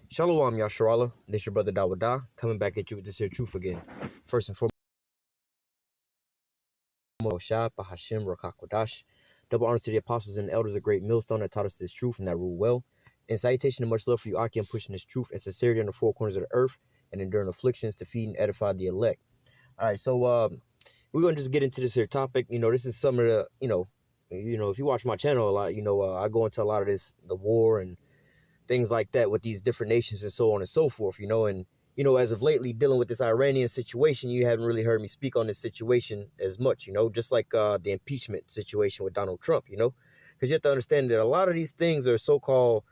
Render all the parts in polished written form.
Shalom, Yasharala. This your brother WW3, coming back at you with this here truth again. First and foremost, Hashem, Rakakwadash. Double honors to the apostles and elders of great millstone that taught us this truth and that rule well. And salutation and much love for you, Aki, and pushing this truth and sincerity on the four corners of the earth and enduring afflictions to feed and edify the elect. All right, so we're gonna just get into this here topic. This is some of the, if you watch my channel a lot, I go into a lot of the war and things like that with these different nations and so on and so forth, and as of lately dealing with this Iranian situation, you haven't really heard me speak on this situation as much, just like the impeachment situation with Donald Trump, because you have to understand that a lot of these things are so-called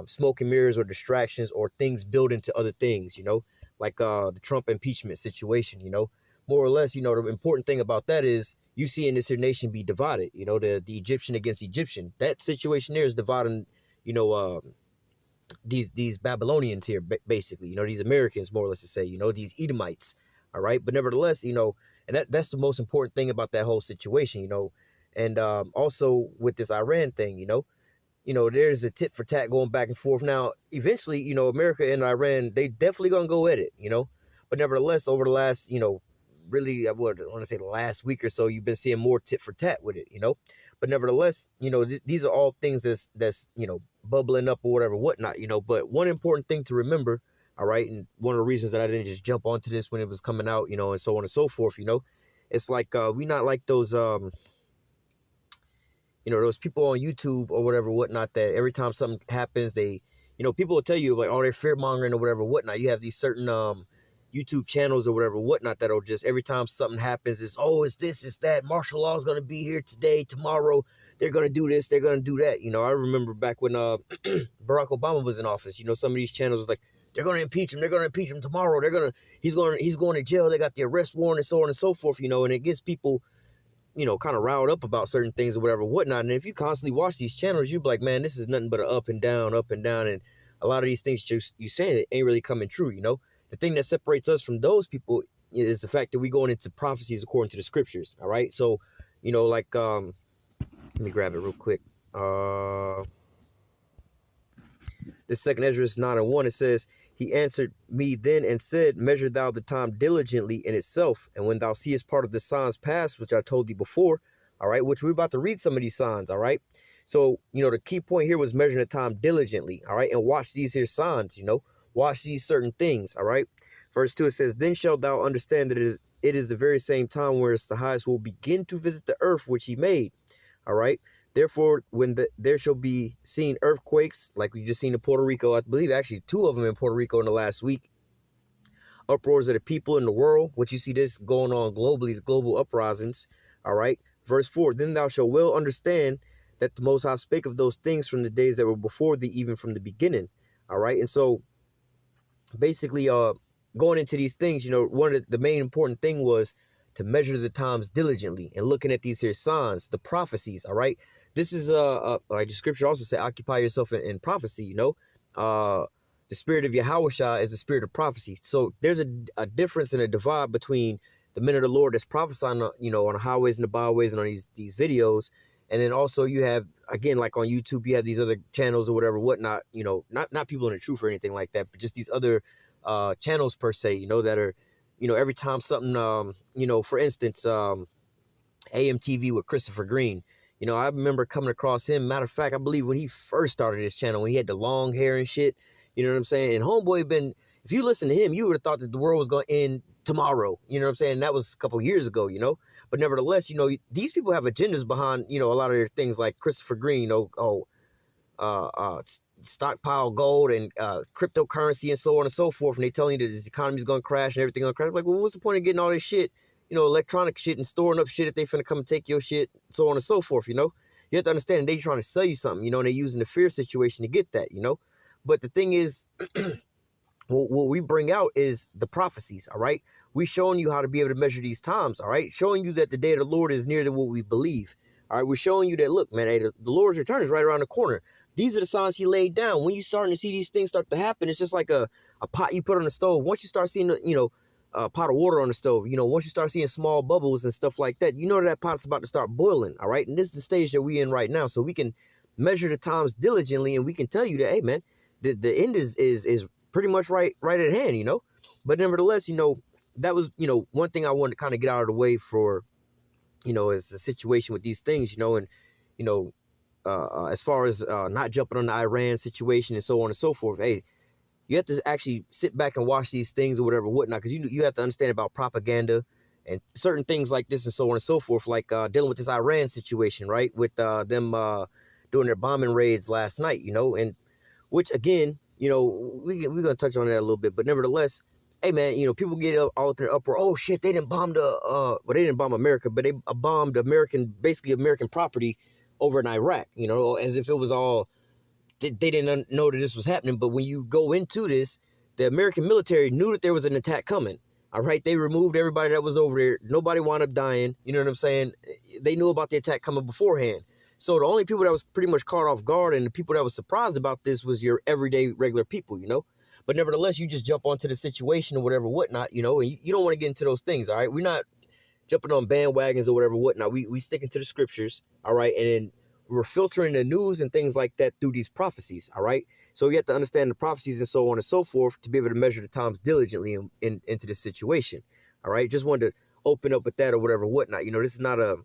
smoke and mirrors or distractions or things built into other things, like the Trump impeachment situation, more or less, the important thing about that is you see in this here nation be divided, the Egyptian against Egyptian. That situation there is dividing, these Babylonians here, basically, these Americans, more or less to say, these Edomites, all right? But nevertheless, and that's the most important thing about that whole situation, and also with this Iran thing, there's a tit for tat going back and forth. Now, eventually, America and Iran, they definitely gonna go at it, but nevertheless, over the last, really, I want to say the last week or so, you've been seeing more tit for tat with it, but nevertheless, these are all things that's bubbling up or whatever, whatnot, but one important thing to remember, all right, and one of the reasons that I didn't just jump onto this when it was coming out, and so on and so forth, it's like, we not like those, those people on YouTube or whatever, whatnot, that every time something happens, they, people will tell you like, oh, they're fear mongering or whatever, whatnot. You have these certain, YouTube channels or whatever, whatnot, that'll just, every time something happens, it's, oh, it's this, it's that, martial law is going to be here today, tomorrow, they're going to do this, they're going to do that. I remember back when Barack Obama was in office, some of these channels was like, they're going to impeach him tomorrow, he's going to jail, they got the arrest warrant and so on and so forth, and it gets people, kind of riled up about certain things or whatever, whatnot. And if you constantly watch these channels, you'll be like, man, this is nothing but an up and down, and a lot of these things you saying it ain't really coming true, The thing that separates us from those people is the fact that we going into prophecies according to the scriptures. All right. So, like, let me grab it real quick. This second Ezra 9:1, it says, he answered me then and said, measure thou the time diligently in itself. And when thou seest part of the signs pass, which I told thee before, all right, which we're about to read some of these signs. All right. So, the key point here was measuring the time diligently. All right. And watch these here signs, watch these certain things, all right? Verse 2, it says, then shalt thou understand that it is the very same time whereas the highest will begin to visit the earth which he made, all right? Therefore, when there shall be seen earthquakes, like we just seen in Puerto Rico, I believe actually 2 of them in Puerto Rico in the last week, uproars of the people in the world, which you see this going on globally, the global uprisings, all right? Verse 4, then thou shalt well understand that the Most High spake of those things from the days that were before thee, even from the beginning, all right? And so, basically, going into these things, one of the main important thing was to measure the times diligently and looking at these here signs, the prophecies. All right, this is like the scripture also say, occupy yourself in prophecy. The spirit of YAHAWASHI is the spirit of prophecy. So there's a difference and a divide between the men of the Lord that's prophesying, on the highways and the byways and on these videos. And then also you have, again, like on YouTube, you have these other channels or whatever, whatnot, not people in the truth or anything like that, but just these other channels per se, that are, every time something, for instance, AMTV with Christopher Green, I remember coming across him. Matter of fact, I believe when he first started his channel, when he had the long hair and shit, you know what I'm saying? And homeboy if you listen to him, you would have thought that the world was going to end tomorrow. You know what I'm saying? That was a couple years ago, But nevertheless, these people have agendas behind, a lot of their things, like Christopher Green, stockpile gold and cryptocurrency and so on and so forth. And they telling you that this economy is going to crash and everything going to crash. Like, well, what's the point of getting all this shit, electronic shit and storing up shit if they finna come and take your shit, so on and so forth, You have to understand they trying to sell you something, and they're using the fear situation to get that, But the thing is, what we bring out is the prophecies, all right? We showing you how to be able to measure these times, all right? Showing you that the day of the Lord is nearer than what we believe, all right? We're showing you that, look, man, hey, the Lord's return is right around the corner. These are the signs he laid down. When you're starting to see these things start to happen, it's just like a pot you put on the stove. Once you start seeing, a pot of water on the stove, once you start seeing small bubbles and stuff like that, that pot's about to start boiling, all right? And this is the stage that we're in right now. So we can measure the times diligently, and we can tell you that, hey, man, the end is pretty much right at hand, you know. But nevertheless, you know, that was, you know, one thing I wanted to kind of get out of the way for, you know, is the situation with these things, you know. And you know, as far as not jumping on the Iran situation and so on and so forth, hey, you have to actually sit back and watch these things or whatever, whatnot, because you have to understand about propaganda and certain things like this and so on and so forth, like dealing with this Iran situation, right? With them doing their bombing raids last night, you know, and which again, you know, we're gonna touch on that a little bit, but nevertheless, hey man, you know, people get all up in the uproar. Oh shit, they didn't bomb well, they didn't bomb America, but they bombed basically American property over in Iraq, you know, as if it was all, they didn't know that this was happening. But when you go into this, the American military knew that there was an attack coming. All right, they removed everybody that was over there. Nobody wound up dying. You know what I'm saying? They knew about the attack coming beforehand. So the only people that was pretty much caught off guard and the people that was surprised about this was your everyday regular people, you know. But nevertheless, you just jump onto the situation or whatever, whatnot, you know, and you don't want to get into those things. All right, we're not jumping on bandwagons or whatever, whatnot. We sticking to the scriptures. All right, and then we're filtering the news and things like that through these prophecies. All right, so you have to understand the prophecies and so on and so forth to be able to measure the times diligently into this situation. All right, just wanted to open up with that or whatever, whatnot. You know, this is not a,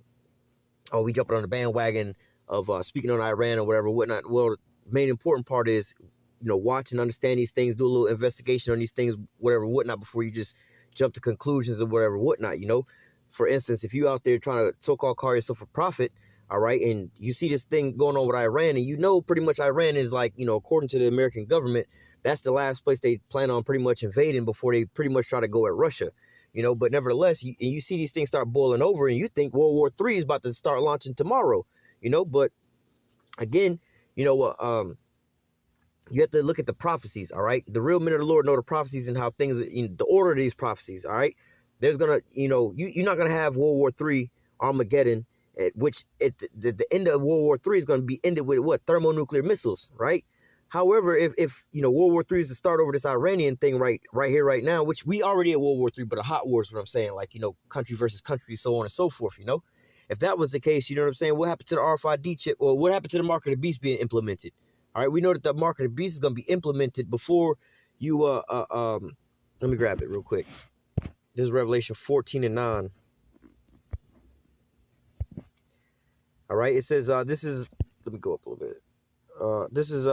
oh, we jumping on the bandwagon of speaking on Iran or whatever, whatnot. Well, the main important part is, you know, watch and understand these things, do a little investigation on these things, whatever, whatnot, before you just jump to conclusions or whatever, whatnot, you know. For instance, if you out there trying to so-called call yourself a prophet, all right, and you see this thing going on with Iran, and you know pretty much Iran is like, you know, according to the American government, that's the last place they plan on pretty much invading before they pretty much try to go at Russia, you know. But nevertheless, you see these things start boiling over, and you think World War III is about to start launching tomorrow, you know. But again, you know, you have to look at the prophecies, all right? The real men of the Lord know the prophecies and how things, you know, the order of these prophecies, all right? There's going to, you know, you're not going to have World War III, Armageddon, which the end of World War III is going to be ended with what? Thermonuclear missiles, right? However, if you know, World War III is to start over this Iranian thing right here, right now, which we already at World War III, but a hot war is what I'm saying, like, you know, country versus country, so on and so forth, you know? If that was the case, you know what I'm saying, what happened to the RFID chip, or what happened to the mark of the beast being implemented? All right, we know that the mark of the beast is going to be implemented before you, let me grab it real quick. This is Revelation 14 and 9. All right, it says, this is, let me go up a little bit. This is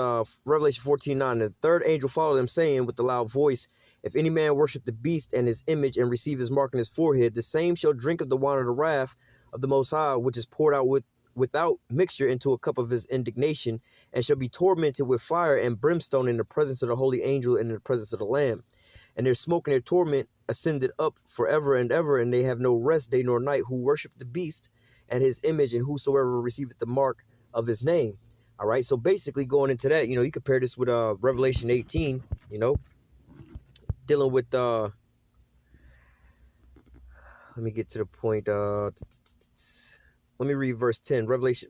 Revelation 14:9. The third angel followed them, saying with a loud voice, if any man worship the beast and his image and receive his mark on his forehead, the same shall drink of the wine of the wrath of the Most High, which is poured out without mixture into a cup of his indignation, and shall be tormented with fire and brimstone in the presence of the holy angel and in the presence of the Lamb. And their smoke and their torment ascended up forever and ever, and they have no rest day nor night, who worship the beast and his image, and whosoever receiveth the mark of his name. All right, so basically going into that, you know, you compare this with Revelation 18, you know, dealing with, let me get to the point, let me read verse 10, Revelation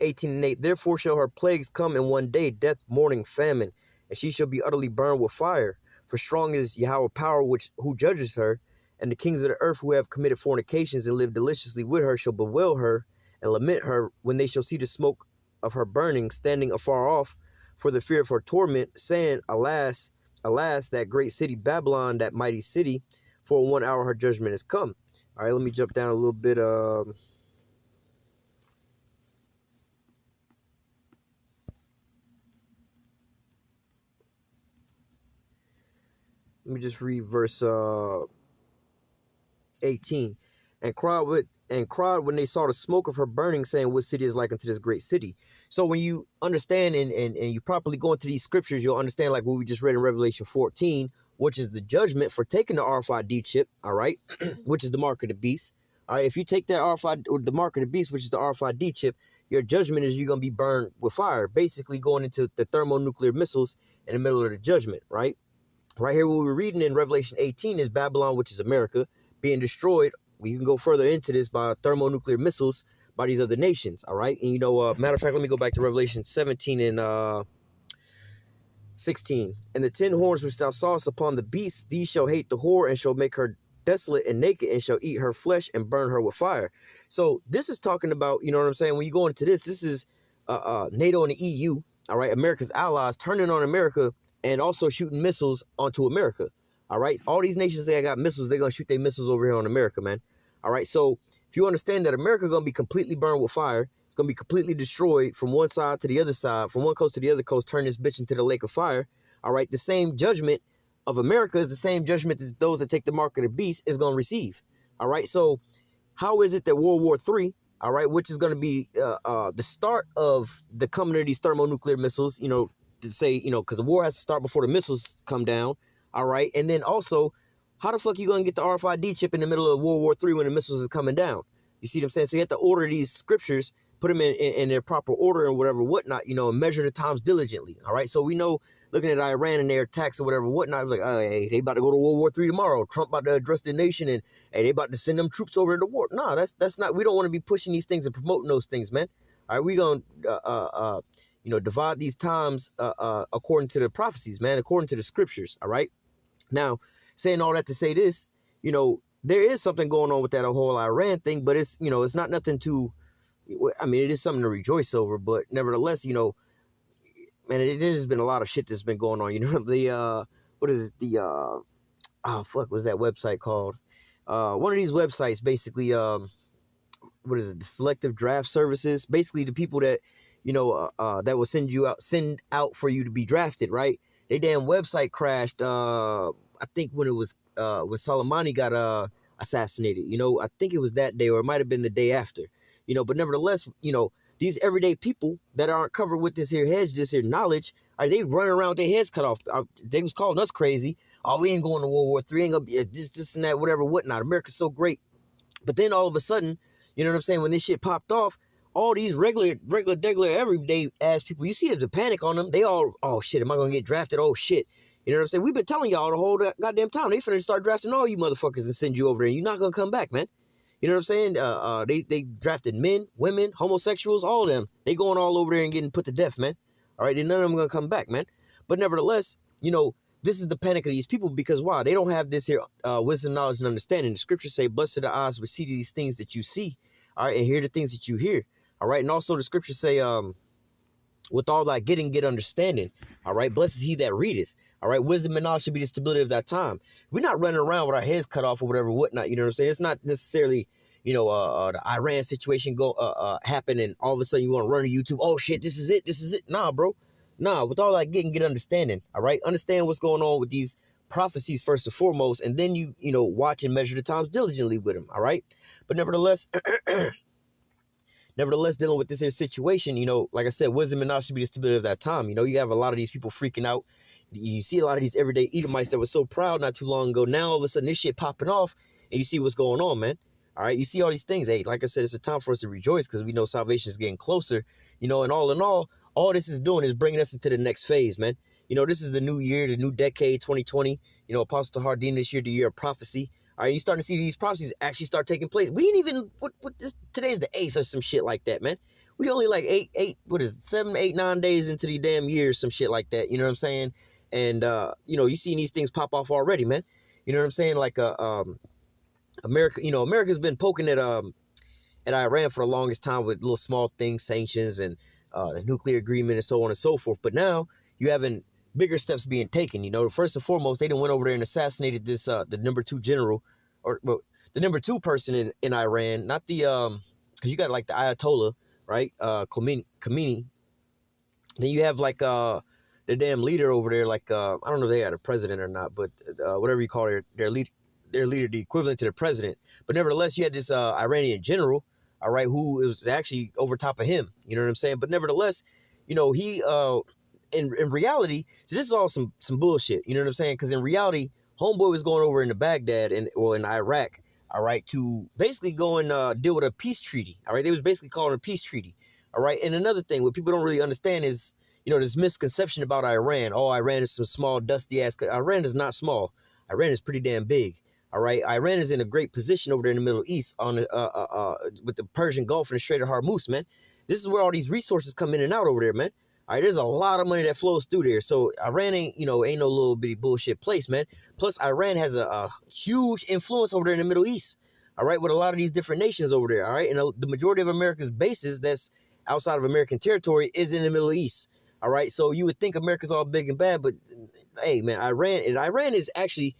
18 and 8, therefore shall her plagues come in one day, death, mourning, famine, and she shall be utterly burned with fire. For strong is Yahawah power who judges her, and the kings of the earth who have committed fornications and lived deliciously with her shall bewail her and lament her when they shall see the smoke of her burning, standing afar off for the fear of her torment, saying, alas, alas, that great city Babylon, that mighty city, for in 1 hour her judgment is come. All right, let me jump down a little bit. Let me just read verse 18. And cried when they saw the smoke of her burning, saying, what city is like unto this great city? So when you understand and you properly go into these scriptures, you'll understand like what we just read in Revelation 14, which is the judgment for taking the RFID chip, all right, which is the mark of the beast. All right, if you take that RFID, or the mark of the beast, which is the RFID chip, your judgment is you're going to be burned with fire, basically going into the thermonuclear missiles in the middle of the judgment, right? Right here, what we're reading in Revelation 18 is Babylon, which is America, being destroyed. We can go further into this by thermonuclear missiles by these other nations, all right? And, you know, matter of fact, let me go back to Revelation 17 and 16. And the 10 horns which thou sawest upon the beast, these shall hate the whore, and shall make her desolate and naked, and shall eat her flesh and burn her with fire. So this is talking about, you know what I'm saying, when you go into this is NATO and the EU, all right, America's allies turning on America and also shooting missiles onto America. All right, all these nations that got missiles, they're gonna shoot their missiles over here on America, man. All right, so if you understand that America gonna be completely burned with fire, it's gonna be completely destroyed from one side to the other side, from one coast to the other coast, turn this bitch into the lake of fire. All right, the same judgment of America is the same judgment that those that take the mark of the beast is gonna receive. All right, so how is it that World War III, all right, which is going to be the start of the coming of these thermonuclear missiles, you know, to say, you know, because the war has to start before the missiles come down, all right? And then also, how the fuck you going to get the RFID chip in the middle of World War III when the missiles is coming down? You see what I'm saying? So you have to order these scriptures, put them in their proper order and whatever, whatnot, you know, and measure the times diligently, all right? So we know, looking at Iran and their attacks or whatever, whatnot, like, oh, hey, they about to go to World War III tomorrow. Trump about to address the nation, and hey, they about to send them troops over to the war. No, that's not. We don't want to be pushing these things and promoting those things, man. All right, we gonna you know, divide these times according to the prophecies, man, according to the scriptures. All right. Now, saying all that to say this, you know, there is something going on with that whole Iran thing, but it's, you know, it's not nothing to. I mean, it is something to rejoice over, but nevertheless, you know. Man, there's been a lot of shit that's been going on. You know, the what is it? The oh fuck, what's that website called? One of these websites, basically, what is it? The selective draft services. Basically, the people that, you know, that will send out for you to be drafted, right? They damn website crashed. I think when Soleimani got assassinated. You know, I think it was that day, or it might have been the day after. You know, but nevertheless, you know, these everyday people that aren't covered with this here hedge, this here knowledge, they running around with their heads cut off. They was calling us crazy. Oh, we ain't going to World War III. Ain't gonna be this and that, whatever, whatnot. America's so great. But then all of a sudden, you know what I'm saying? When this shit popped off, all these regular, everyday ass people, you see the panic on them. They all, oh shit, am I gonna get drafted? Oh shit. You know what I'm saying? We've been telling y'all the whole goddamn time. They finna start drafting all you motherfuckers and send you over there. You're not gonna come back, man. You know what I'm saying? They drafted men, women, homosexuals, all of them. They going all over there and getting put to death, man. All right, then none of them gonna come back, man. But nevertheless, you know, this is the panic of these people because why? They don't have this here wisdom, knowledge, and understanding. The scriptures say, "Blessed are the eyes which see these things that you see, all right, and hear the things that you hear." All right, and also the scriptures say, "With all thy getting, get understanding." All right, blessed is he that readeth. All right, wisdom and knowledge should be the stability of that time. We're not running around with our heads cut off or whatever, whatnot. You know what I'm saying? It's not necessarily, you know, the Iran situation happen and all of a sudden you want to run to YouTube. Oh shit, this is it. Nah, bro. Nah, with all that get understanding. All right, understand what's going on with these prophecies first and foremost, and then you know, watch and measure the times diligently with them. All right, but nevertheless. Nevertheless, dealing with this here situation, you know, like I said, wisdom and knowledge should be the stability of that time. You know, you have a lot of these people freaking out. You see a lot of these everyday Edomites that were so proud not too long ago. Now, all of a sudden, this shit popping off, and you see what's going on, man. All right, you see all these things. Hey, like I said, it's a time for us to rejoice because we know salvation is getting closer. You know, and all in all this is doing is bringing us into the next phase, man. You know, this is the new year, the new decade, 2020. You know, Apostle Hardin this year, the year of prophecy. All right, you starting to see these prophecies actually start taking place. We ain't even, today's the 8th or some shit like that, man. We only like 7, 8, 9 days into the damn year, some shit like that. You know what I'm saying? And, you know, you seeing these things pop off already, man. You know what I'm saying? Like, America, you know, America's been poking at Iran for the longest time with little small things, sanctions and the nuclear agreement and so on and so forth. But now you having bigger steps being taken. You know, first and foremost, they done went over there and assassinated this the number 2 general, or well, the number 2 person in Iran, not the because you got like the Ayatollah, right? Khomeini. Then you have like the damn leader over there, like I don't know if they had a president or not, but whatever you call their leader, the equivalent to the president. But nevertheless, you had this Iranian general, all right, who was actually over top of him. You know what I'm saying? But nevertheless, you know, he in reality, so this is all some bullshit. You know what I'm saying? Because in reality, homeboy was going over into Baghdad in Iraq, all right, to basically go and deal with a peace treaty. All right, they was basically calling it a peace treaty. All right, and another thing, what people don't really understand is, you know, this misconception about Iran. Oh, Iran is some small, dusty ass. Iran is not small. Iran is pretty damn big. All right, Iran is in a great position over there in the Middle East on with the Persian Gulf and the Strait of Hormuz, man. This is where all these resources come in and out over there, man. All right, there's a lot of money that flows through there. So Iran ain't no little bitty bullshit place, man. Plus, Iran has a huge influence over there in the Middle East. All right, with a lot of these different nations over there. All right, and the majority of America's bases that's outside of American territory is in the Middle East. All right, so you would think America's all big and bad, but hey, man, Iran is actually,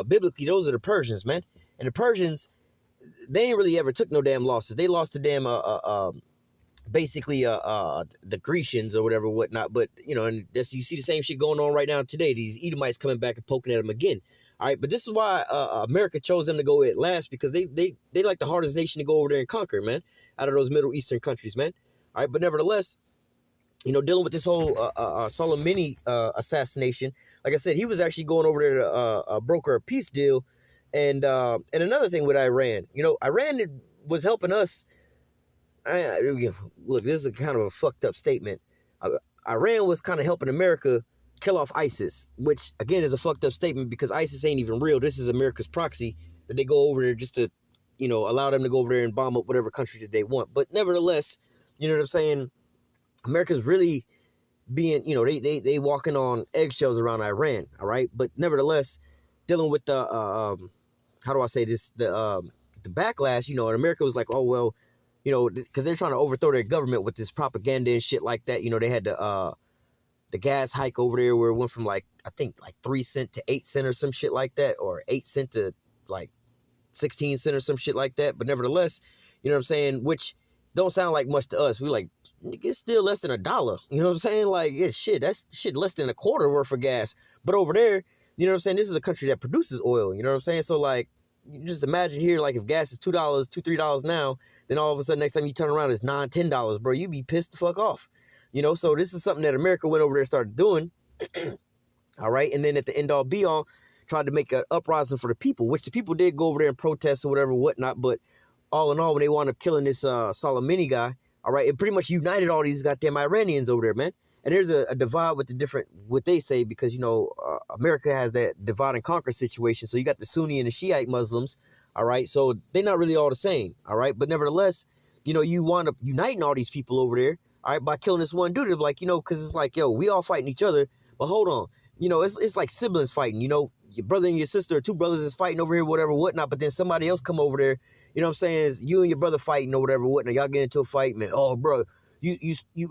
biblically, those are the Persians, man. And the Persians, they ain't really ever took no damn losses. They lost to damn basically the Grecians or whatever, whatnot. But and that's, you see the same shit going on right now today. These Edomites coming back and poking at them again. All right, but this is why America chose them to go at last, because they like the hardest nation to go over there and conquer, man, out of those Middle Eastern countries, man. All right, but nevertheless, dealing with this whole Soleimani assassination, like I said, he was actually going over there to broker a peace deal. And another thing with Iran, Iran was helping us. Look, this is a kind of a fucked up statement. Iran was kind of helping America kill off ISIS, which again is a fucked up statement, because ISIS ain't even real. This is America's proxy that they go over there just to, allow them to go over there and bomb up whatever country that they want. But nevertheless, you know what I'm saying? America's really being, they walking on eggshells around Iran. All right. But nevertheless, dealing with the, how do I say this? The backlash, and America was like, oh, well, because they're trying to overthrow their government with this propaganda and shit like that. They had the gas hike over there where it went from I think 3 cents to 8 cents or some shit like that, or 8 cents to 16 cents or some shit like that. But nevertheless, you know what I'm saying, which don't sound like much to us. We like, it's still less than $1. You know what I'm saying? Like, yeah, that's shit less than a quarter worth of gas. But over there, you know what I'm saying, this is a country that produces oil. You know what I'm saying? So you just imagine here, if gas is $2, $3 now, then all of a sudden next time you turn around it's $9, $10, bro. You'd be pissed the fuck off. So this is something that America went over there and started doing. All right. And then at the end all be all, tried to make an uprising for the people, which the people did go over there and protest or whatever, whatnot. But all in all, when they wound up killing this Soleimani guy, all right, it pretty much united all these goddamn Iranians over there, man. And there's a divide with the different, what they say, because, America has that divide and conquer situation. So you got the Sunni and the Shiite Muslims, all right? So they're not really all the same, all right? But nevertheless, you wind up uniting all these people over there, all right, by killing this one dude. They're like, because it's like, yo, we all fighting each other. But hold on, it's like siblings fighting, your brother and your sister, or two brothers is fighting over here, whatever, whatnot. But then somebody else come over there, you know what I'm saying, is you and your brother fighting or whatever, whatnot. Y'all get into a fight, man. Oh, bro, you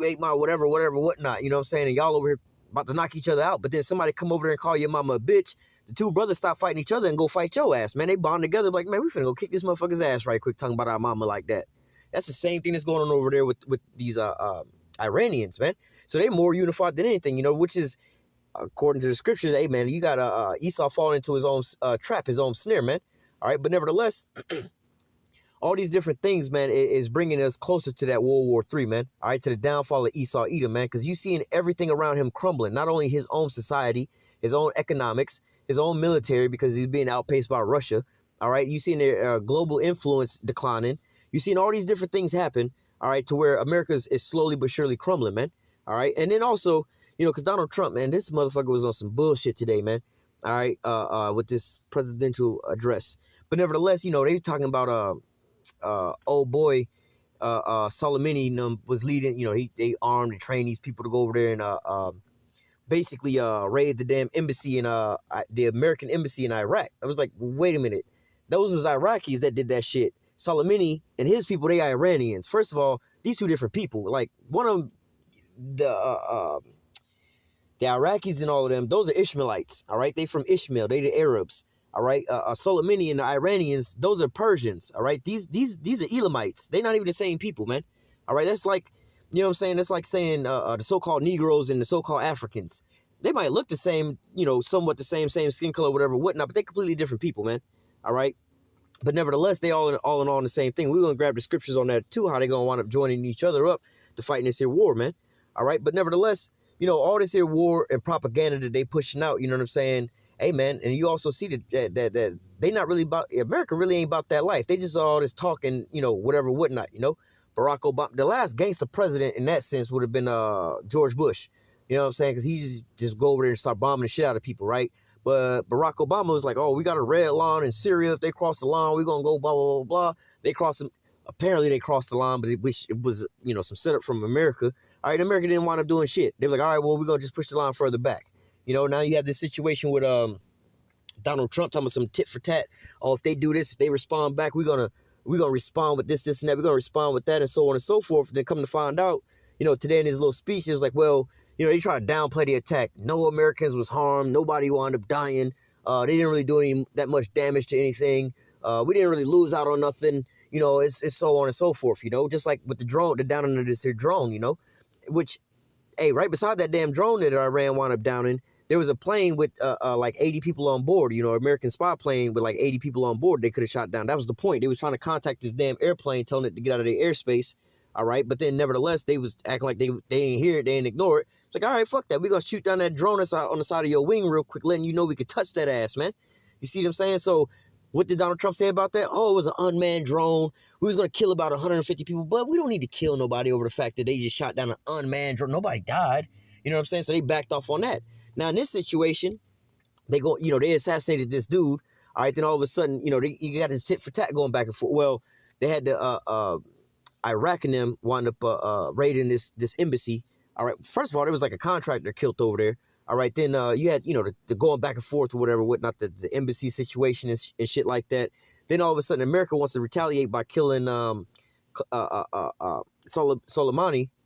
ate my whatever, whatnot. You know what I'm saying? And y'all over here about to knock each other out. But then somebody come over there and call your mama a bitch. The two brothers stop fighting each other and go fight your ass, man. They bond together like, man, we finna go kick this motherfucker's ass right quick, talking about our mama like that. That's the same thing that's going on over there with these Iranians, man. So they more unified than anything, which is, according to the scriptures, hey, man, you got Esau falling into his own trap, his own snare, man. All right, but nevertheless, all these different things, man, is bringing us closer to that World War III, man. All right, to the downfall of Esau Edom, man, because you seeing everything around him crumbling. Not only his own society, his own economics, his own military, because he's being outpaced by Russia. All right, you seeing their global influence declining. You seeing all these different things happen. All right, to where America is slowly but surely crumbling, man. All right, and then also, because Donald Trump, man, this motherfucker was on some bullshit today, man. All right, with this presidential address. But nevertheless, they talking about old boy Soleimani was leading. They armed and trained these people to go over there and basically raid the damn embassy in the American embassy in Iraq. I was like, wait a minute, those was Iraqis that did that shit. Soleimani and his people, they Iranians. First of all, these two different people. Like, one of them, the Iraqis and all of them, those are Ishmaelites. All right, they from Ishmael. They the Arabs. All right, Soleimani and the Iranians, those are Persians. All right, these are Elamites. They're not even the same people, man. All right, that's like, what I'm saying? That's like saying the so-called Negroes and the so-called Africans. They might look the same, somewhat the same skin color, whatever, whatnot, but they're completely different people, man. All right. But nevertheless, they all in all in the same thing. We're going to grab the scriptures on that too, how they're going to wind up joining each other up to fight in this here war, man. All right. But nevertheless, all this here war and propaganda that they pushing out, you know what I'm saying? Hey, man. And you also see that they not really about, America really ain't about that life. They just all this talking, whatever, whatnot, Barack Obama, the last gangster president in that sense would have been George Bush. You know what I'm saying? Because he just go over there and start bombing the shit out of people, right? But Barack Obama was like, oh, we got a red line in Syria. If they cross the line, we're going to go blah, blah, blah, blah. They crossed them. Apparently, they crossed the line, but it was, some setup from America. All right, America didn't wind up doing shit. They were like, all right, well, we're going to just push the line further back. You know, now you have this situation with Donald Trump talking about some tit for tat. Oh, if they do this, if they respond back, we're gonna respond with this, and that. We're gonna respond with that, and so on and so forth. And then come to find out, you know, today in his little speech, it was like, well, you know, they tried to downplay the attack. No Americans was harmed. Nobody wound up dying. They didn't really do that much damage to anything. We didn't really lose out on nothing. You know, it's so on and so forth. You know, just like with the drone, the down under this here drone. You know, which, hey, right beside that damn drone that Iran wound up downing, there was a plane with like 80 people on board, you know, American spy plane with like 80 people on board. They could have shot down. That was the point. They was trying to contact this damn airplane, telling it to get out of their airspace. All right. But then nevertheless, they was acting like they ain't hear it. They ain't ignore it. It's like, all right, fuck that. We're going to shoot down that drone that's on the side of your wing real quick, letting you know we could touch that ass, man. You see what I'm saying? So what did Donald Trump say about that? Oh, it was an unmanned drone. We was going to kill about 150 people, but we don't need to kill nobody over the fact that they just shot down an unmanned drone. Nobody died. You know what I'm saying? So they backed off on that. Now, in this situation, they assassinated this dude. All right, then all of a sudden, you know, you got this tit for tat going back and forth. Well, they had the Iraq and them wind up raiding this embassy. All right, first of all, there was like a contractor killed over there. All right, then you had, you know, the going back and forth or whatever, whatnot, the embassy situation and shit like that. Then all of a sudden, America wants to retaliate by killing Soleimani.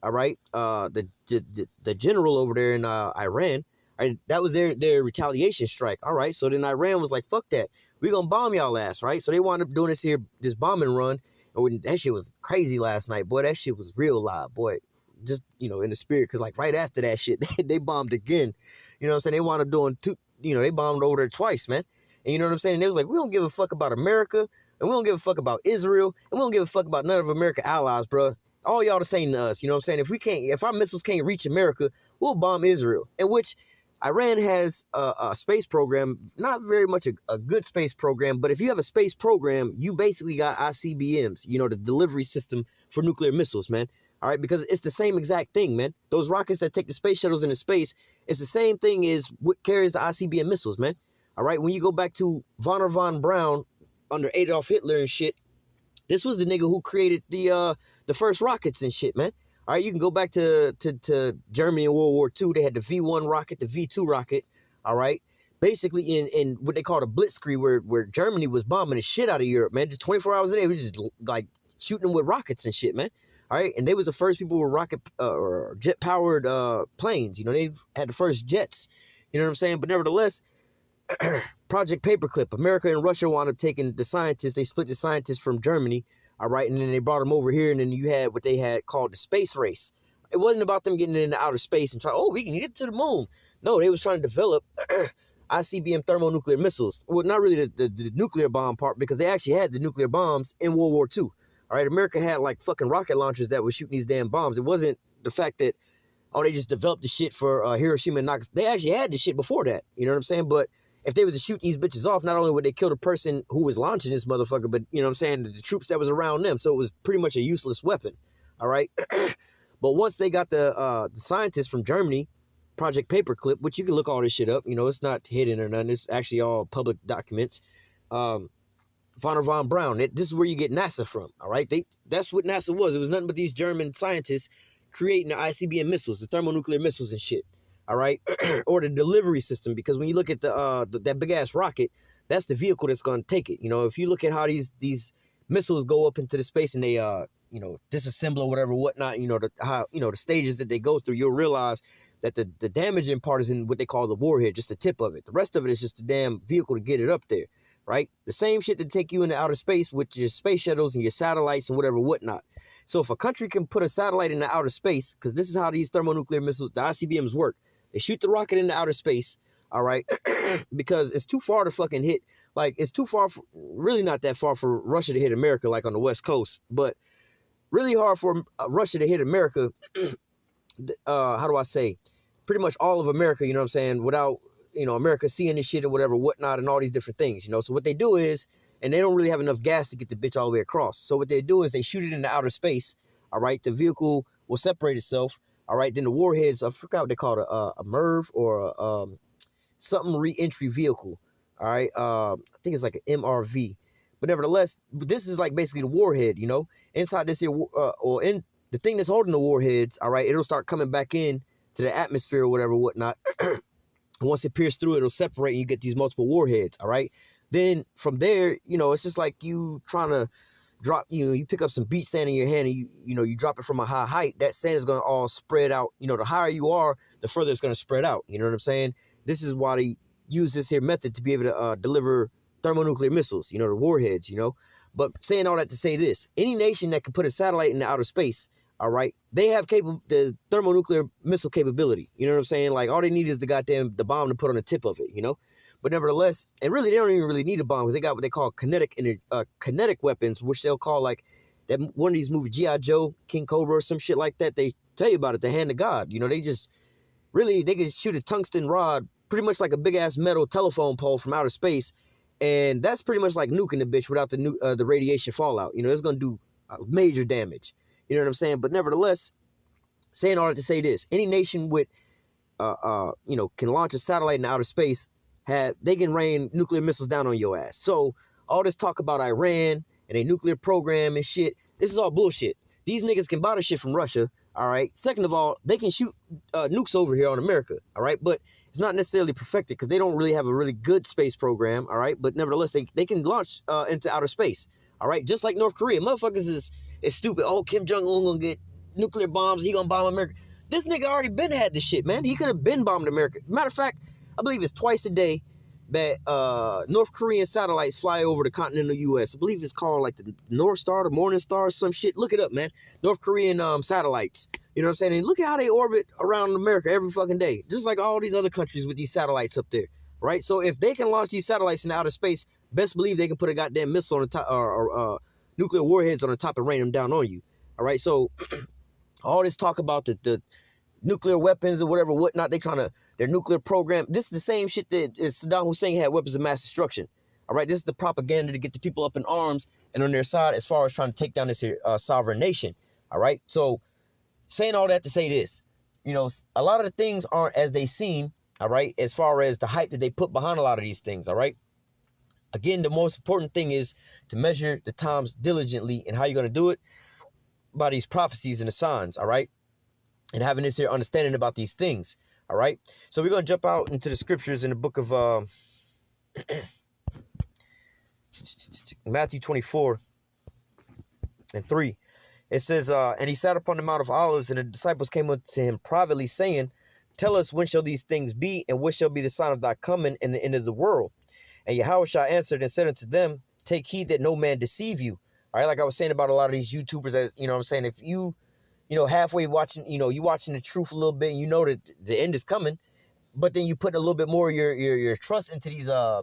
All right, the general over there in Iran. Right, that was their retaliation strike. All right, so then Iran was like, fuck that. We're going to bomb y'all ass, right? So they wound up doing this bombing run. And when that shit was crazy last night, boy, that shit was real live, boy. Just, you know, in the spirit, because like right after that shit, they bombed again. You know what I'm saying? They wound up doing they bombed over there twice, man. And you know what I'm saying? And they was like, we don't give a fuck about America, and we don't give a fuck about Israel, and we don't give a fuck about none of America's allies, bro. All y'all the same to us, you know what I'm saying? If our missiles can't reach America, we'll bomb Israel. In which Iran has a space program, not very much a good space program, but if you have a space program, you basically got ICBMs, you know, the delivery system for nuclear missiles, man. All right, because it's the same exact thing, man. Those rockets that take the space shuttles into space, it's the same thing as what carries the ICBM missiles, man. All right, when you go back to Wernher von Braun under Adolf Hitler and shit, this was the nigga who created the first rockets and shit, man. All right, you can go back to Germany in World War II. They had the V1 rocket, the V2 rocket, all right? Basically in what they call a blitzkrieg, where Germany was bombing the shit out of Europe, man. Just 24 hours a day, it was just like shooting them with rockets and shit, man. All right, and they was the first people with rocket or jet-powered planes. You know, they had the first jets. You know what I'm saying? But nevertheless, Project Paperclip, America and Russia wound up taking the scientists. They split the scientists from Germany. All right, and then they brought them over here, and then you had what they had called the space race. It wasn't about them getting into outer space and trying, oh, we can get to the moon. No, they was trying to develop ICBM thermonuclear missiles. Well, not really the nuclear bomb part, because they actually had the nuclear bombs in World War II. All right, America had like fucking rocket launchers that were shooting these damn bombs. It wasn't the fact that, oh, they just developed the shit for Hiroshima and Nagasaki. They actually had the shit before that. You know what I'm saying? But if they was to shoot these bitches off, not only would they kill the person who was launching this motherfucker, but, you know what I'm saying, the troops that was around them. So it was pretty much a useless weapon, all right? But once they got the scientists from Germany, Project Paperclip, which you can look all this shit up, you know, it's not hidden or nothing. It's actually all public documents. Wernher von Braun, this is where you get NASA from, all right? That's what NASA was. It was nothing but these German scientists creating the ICBM missiles, the thermonuclear missiles and shit. All right, or the delivery system, because when you look at that big ass rocket, that's the vehicle that's going to take it. You know, if you look at how these missiles go up into the space and they disassemble or whatever, whatnot, you know, the stages that they go through, you'll realize that the damaging part is in what they call the warhead, just the tip of it. The rest of it is just the damn vehicle to get it up there, right? The same shit that take you into outer space with your space shuttles and your satellites and whatever, whatnot. So if a country can put a satellite into outer space, because this is how these thermonuclear missiles, the ICBMs work. They shoot the rocket into outer space, all right, because it's too far to fucking hit. Like, it's too far, really not that far for Russia to hit America, like on the West Coast, but really hard for Russia to hit America, how do I say, pretty much all of America, you know what I'm saying, without, you know, America seeing this shit and whatever, whatnot, and all these different things, you know. So what they do is, and they don't really have enough gas to get the bitch all the way across. So what they do is they shoot it into outer space, all right, the vehicle will separate itself. All right, then the warheads, I forgot what they call it, a MIRV or something re-entry vehicle. All right, I think it's like an MRV. But nevertheless, this is like basically the warhead, you know. Inside this here, or in the thing that's holding the warheads, all right, it'll start coming back in to the atmosphere or whatever, whatnot. Once it pierces through, it'll separate and you get these multiple warheads, all right? Then from there, you know, it's just like you trying to drop, you pick up some beach sand in your hand and you drop it from a high height. That sand is going to all spread out. You know, the higher you are, the further it's going to spread out. You know what I'm saying? This is why they use this here method to be able to deliver thermonuclear missiles, you know, the warheads, you know. But saying all that to say this, any nation that can put a satellite into outer space, all right, they have the thermonuclear missile capability. You know what I'm saying? Like, all they need is the bomb to put on the tip of it, you know? But nevertheless, and really, they don't even really need a bomb because they got what they call kinetic weapons, which they'll call like that one of these movies, G.I. Joe, King Cobra, or some shit like that. They tell you about it, the hand of God. You know, they can shoot a tungsten rod, pretty much like a big-ass metal telephone pole from outer space, and that's pretty much like nuking the bitch without the radiation fallout. You know, it's going to do major damage. You know what I'm saying? But nevertheless, saying all that to say this, any nation with, you know, can launch a satellite in outer space, they can rain nuclear missiles down on your ass. So all this talk about Iran and a nuclear program and shit, this is all bullshit. These niggas can buy the shit from Russia, all right? Second of all, they can shoot nukes over here on America, all right? But it's not necessarily perfected because they don't really have a really good space program, all right? But nevertheless, they can launch into outer space, all right? Just like North Korea. Motherfuckers is stupid. Oh, Kim Jong-un gonna get nuclear bombs. He gonna bomb America. This nigga already been had this shit, man. He could have been bombed America. Matter of fact, I believe it's twice a day that North Korean satellites fly over the continental U.S. I believe it's called like the North Star, the Morning Star, some shit. Look it up, man. North Korean satellites. You know what I'm saying? And look at how they orbit around America every fucking day. Just like all these other countries with these satellites up there, right? So if they can launch these satellites into outer space, best believe they can put a goddamn missile on the top or nuclear warheads on the top and rain them down on you. All right, so all this talk about the nuclear weapons or whatever, whatnot, their nuclear program. This is the same shit that Saddam Hussein had, weapons of mass destruction. All right, this is the propaganda to get the people up in arms and on their side as far as trying to take down this here sovereign nation. All right, so saying all that to say this, you know, a lot of the things aren't as they seem. All right, as far as the hype that they put behind a lot of these things. All right, again, the most important thing is to measure the times diligently, and how you're going to do it by these prophecies and the signs. All right, and having this here understanding about these things. All right, so we're going to jump out into the scriptures in the book of Matthew 24:3. It says, and he sat upon the Mount of Olives, and the disciples came unto him privately, saying, tell us, when shall these things be, and what shall be the sign of thy coming and the end of the world? And YAHAWASHI answered and said unto them, take heed that no man deceive you. All right, like I was saying about a lot of these YouTubers that, you know what I'm saying, if you know, halfway watching, you know, you watching the truth a little bit, and you know that the end is coming, but then you put a little bit more of your trust into these other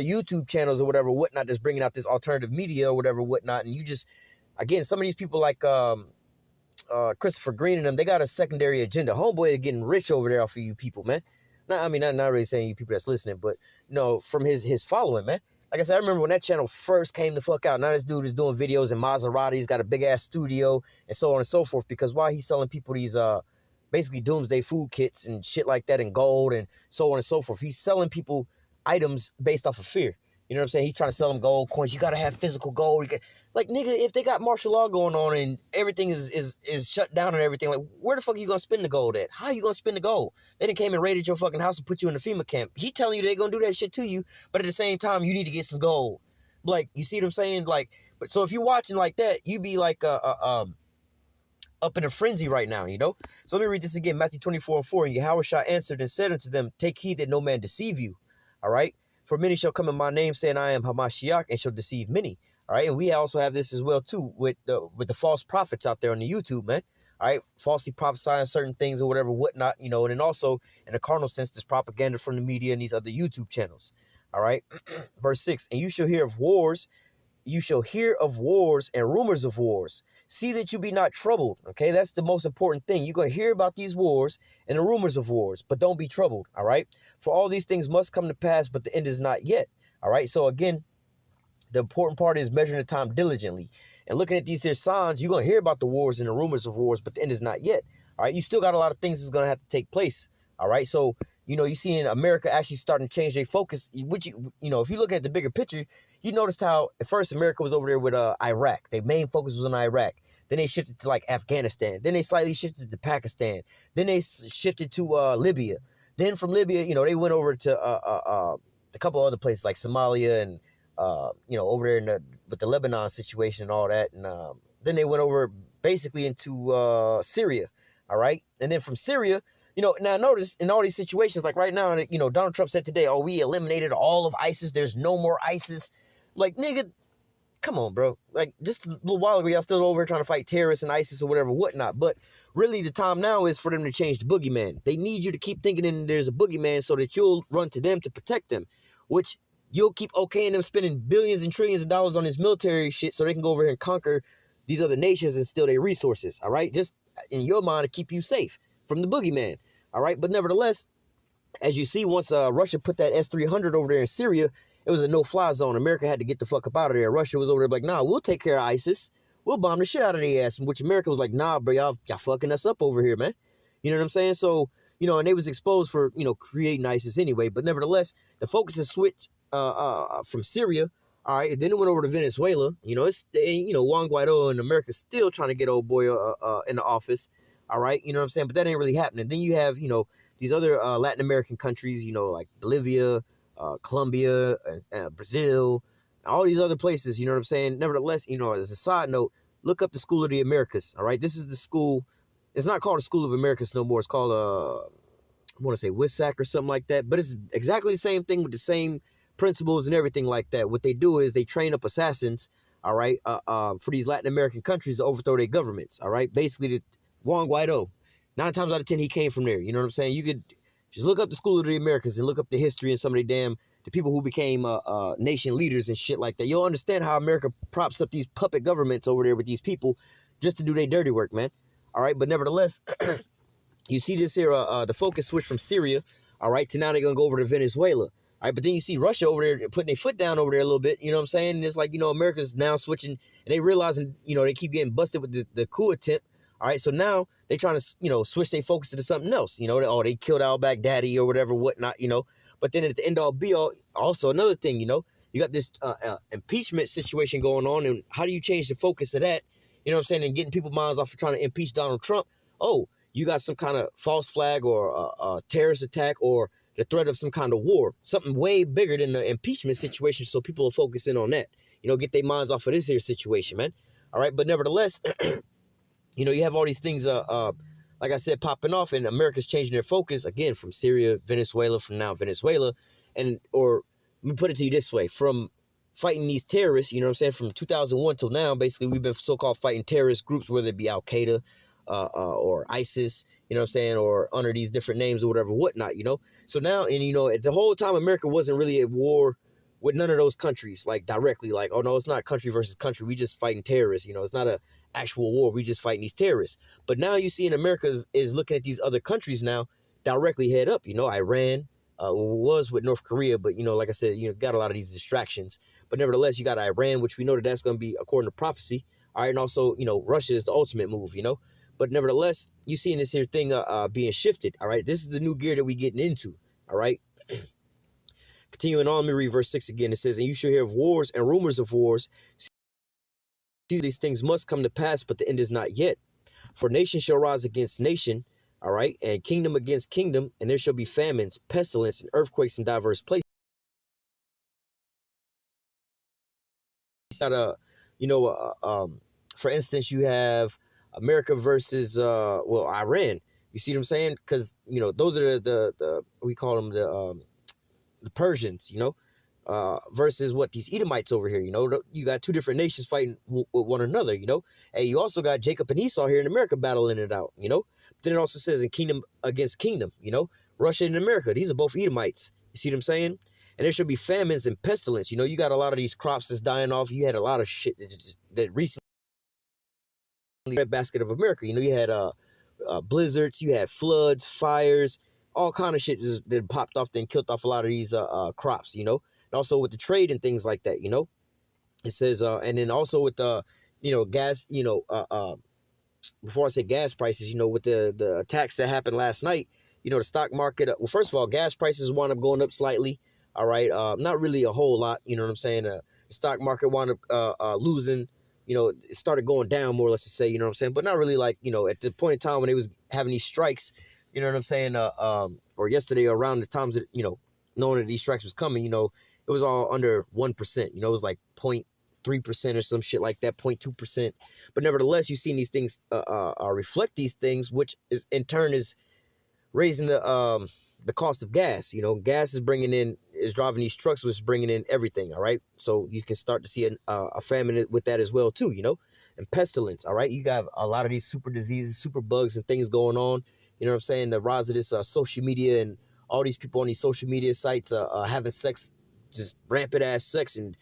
YouTube channels or whatever, whatnot, that's bringing out this alternative media or whatever, whatnot, and you just, again, some of these people like Christopher Green and them, they got a secondary agenda. Homeboy is getting rich over there off of you people, man. I mean, not really saying you people that's listening, but, you know, from his following, man. Like I said, I remember when that channel first came the fuck out. Now this dude is doing videos in Maseratis, got a big-ass studio, and so on and so forth. Because why he's selling people these, basically doomsday food kits and shit like that, and gold and so on and so forth. He's selling people items based off of fear. You know what I'm saying? He's trying to sell them gold coins. You got to have physical gold. Like, nigga, if they got martial law going on and everything is shut down and everything, like, where the fuck are you going to spend the gold at? How are you going to spend the gold? They done came and raided your fucking house and put you in the FEMA camp. He telling you they going to do that shit to you, but at the same time, you need to get some gold. Like, you see what I'm saying? Like, but so if you're watching like that, you be like up in a frenzy right now, you know? So let me read this again, Matthew 24:4. And YAHAWASHI answered and said unto them, take heed that no man deceive you. All right? For many shall come in my name, saying, I am Hamashiach, and shall deceive many. All right, and we also have this as well too with the false prophets out there on the YouTube, man. All right, falsely prophesying certain things or whatever, whatnot, you know. And then also in a carnal sense, this propaganda from the media and these other YouTube channels. All right, verse 6. And you shall hear of wars. You shall hear of wars and rumors of wars. See that you be not troubled. Okay, that's the most important thing. You're going to hear about these wars and the rumors of wars, but don't be troubled. All right, for all these things must come to pass, but the end is not yet. All right, so again, the important part is measuring the time diligently and looking at these here signs. You're going to hear about the wars and the rumors of wars, but the end is not yet. All right, you still got a lot of things that's going to have to take place. All right, so, you know, you see in America actually starting to change their focus, which, you know, if you look at the bigger picture, you noticed how at first America was over there with Iraq. Their main focus was on Iraq. Then they shifted to like Afghanistan. Then they slightly shifted to Pakistan. Then they shifted to Libya. Then from Libya, you know, they went over to a couple other places like Somalia and you know, over there in with the Lebanon situation and all that. And then they went over basically into Syria. All right. And then from Syria, you know, now notice in all these situations, like right now, you know, Donald Trump said today, oh, we eliminated all of ISIS. There's no more ISIS. Like, nigga, come on, bro. Like, just a little while ago, y'all still over here trying to fight terrorists and ISIS or whatever, whatnot. But really, the time now is for them to change the boogeyman. They need you to keep thinking there's a boogeyman so that you'll run to them to protect them, which you'll keep okaying them spending billions and trillions of dollars on this military shit so they can go over here and conquer these other nations and steal their resources, all right? Just in your mind to keep you safe from the boogeyman, all right? But nevertheless, as you see, once Russia put that S-300 over there in Syria, it was a no-fly zone. America had to get the fuck up out of there. Russia was over there like, nah, we'll take care of ISIS. We'll bomb the shit out of their ass. Which America was like, nah, bro, y'all fucking us up over here, man. You know what I'm saying? So, you know, and they was exposed for, you know, creating ISIS anyway. But nevertheless, the focus has switched from Syria. All right, then it went over to Venezuela. You know, you know, Juan Guaido in America still trying to get old boy in the office. All right, you know what I'm saying? But that ain't really happening. Then you have, you know, these other Latin American countries, you know, like Bolivia, Colombia, Brazil, all these other places, you know what I'm saying? Nevertheless, you know, as a side note, look up the School of the Americas, all right? This is the school. It's not called the School of Americas no more. It's called, I want to say WISAC or something like that, but it's exactly the same thing with the same principles and everything like that. What they do is they train up assassins, all right, for these Latin American countries to overthrow their governments, all right? Basically, Juan Guaido, 9 times out of 10, he came from there. You know what I'm saying? You could just look up the School of the Americas and look up the history and some of the people who became nation leaders and shit like that. You'll understand how America props up these puppet governments over there with these people just to do their dirty work, man. All right, but nevertheless, you see this here, the focus switch from Syria, all right, to now they're going to go over to Venezuela. All right, but then you see Russia over there putting their foot down over there a little bit, you know what I'm saying? And it's like, you know, America's now switching, and they realizing, you know, they keep getting busted with the coup attempt. All right, so now they trying to, you know, switch their focus to something else. You know, they killed al-Baghdadi or whatever, whatnot, you know. But then at the end all be all, also another thing, you know, you got this impeachment situation going on, and how do you change the focus of that? You know what I'm saying? And getting people's minds off of trying to impeach Donald Trump. Oh, you got some kind of false flag or a terrorist attack or the threat of some kind of war, something way bigger than the impeachment situation. So people are focusing on that, you know, get their minds off of this here situation, man. All right, but nevertheless, you know, you have all these things, like I said, popping off, and America's changing their focus, again, from Syria, Venezuela, from now Venezuela, or let me put it to you this way, from fighting these terrorists, you know what I'm saying, from 2001 till now, basically, we've been so-called fighting terrorist groups, whether it be Al-Qaeda or ISIS, you know what I'm saying, or under these different names or whatever, whatnot, you know. So now, and, you know, the whole time, America wasn't really at war with none of those countries, like, directly, like, oh, no, it's not country versus country, we just fighting terrorists, you know, it's not a actual war, we just fighting these terrorists. But now you see in America is looking at these other countries now directly head up, you know, Iran was with North Korea, but, you know, like I said, you know, got a lot of these distractions, but nevertheless, you got Iran, which we know that that's going to be according to prophecy, all right, and also, you know, Russia is the ultimate move, you know, but nevertheless, you seeing this here thing being shifted, all right, this is the new gear that we getting into, all right. Continuing on, let me read verse 6 again. It says, and you shall hear of wars and rumors of wars. See, these things must come to pass, but the end is not yet. For nation shall rise against nation, all right, and kingdom against kingdom, and there shall be famines, pestilence, and earthquakes in diverse places. You know, for instance, you have America versus, well, Iran. You see what I'm saying? Because, you know, those are the we call them the Persians, you know, versus what these Edomites over here, you know, you got two different nations fighting with one another, you know, and you also got Jacob and Esau here in America battling it out, you know. Then it also says in kingdom against kingdom, you know, Russia and America, these are both Edomites, you see what I'm saying? And there should be famines and pestilence, you know, you got a lot of these crops that's dying off, you had a lot of shit that recently, red basket of America, you know, you had blizzards, you had floods, fires, all kind of shit that popped off and killed off a lot of these crops, you know. And also with the trade and things like that, you know. It says, and then also with the, you know, gas, you know, before I say gas prices, you know, with the attacks that happened last night, you know, the stock market, well, first of all, gas prices wound up going up slightly, all right, not really a whole lot, you know what I'm saying. The stock market wound up losing it started going down more or less to say, you know what I'm saying? But not really like, at the point in time when they was having these strikes, you know what I'm saying? Or yesterday around the times that, knowing that these strikes was coming, it was all under 1%, it was like 0.3% or some shit like that, 0.2%. But nevertheless, you've seen these things reflect these things, which is in turn is raising the cost of gas. Gas is driving these trucks, which is bringing in everything. All right, so you can start to see a famine with that as well too. And pestilence. All right, you got a lot of these super diseases, super bugs, and things going on. You know what I'm saying? The rise of this social media and all these people on these social media sites having sex, just rampant ass sex, and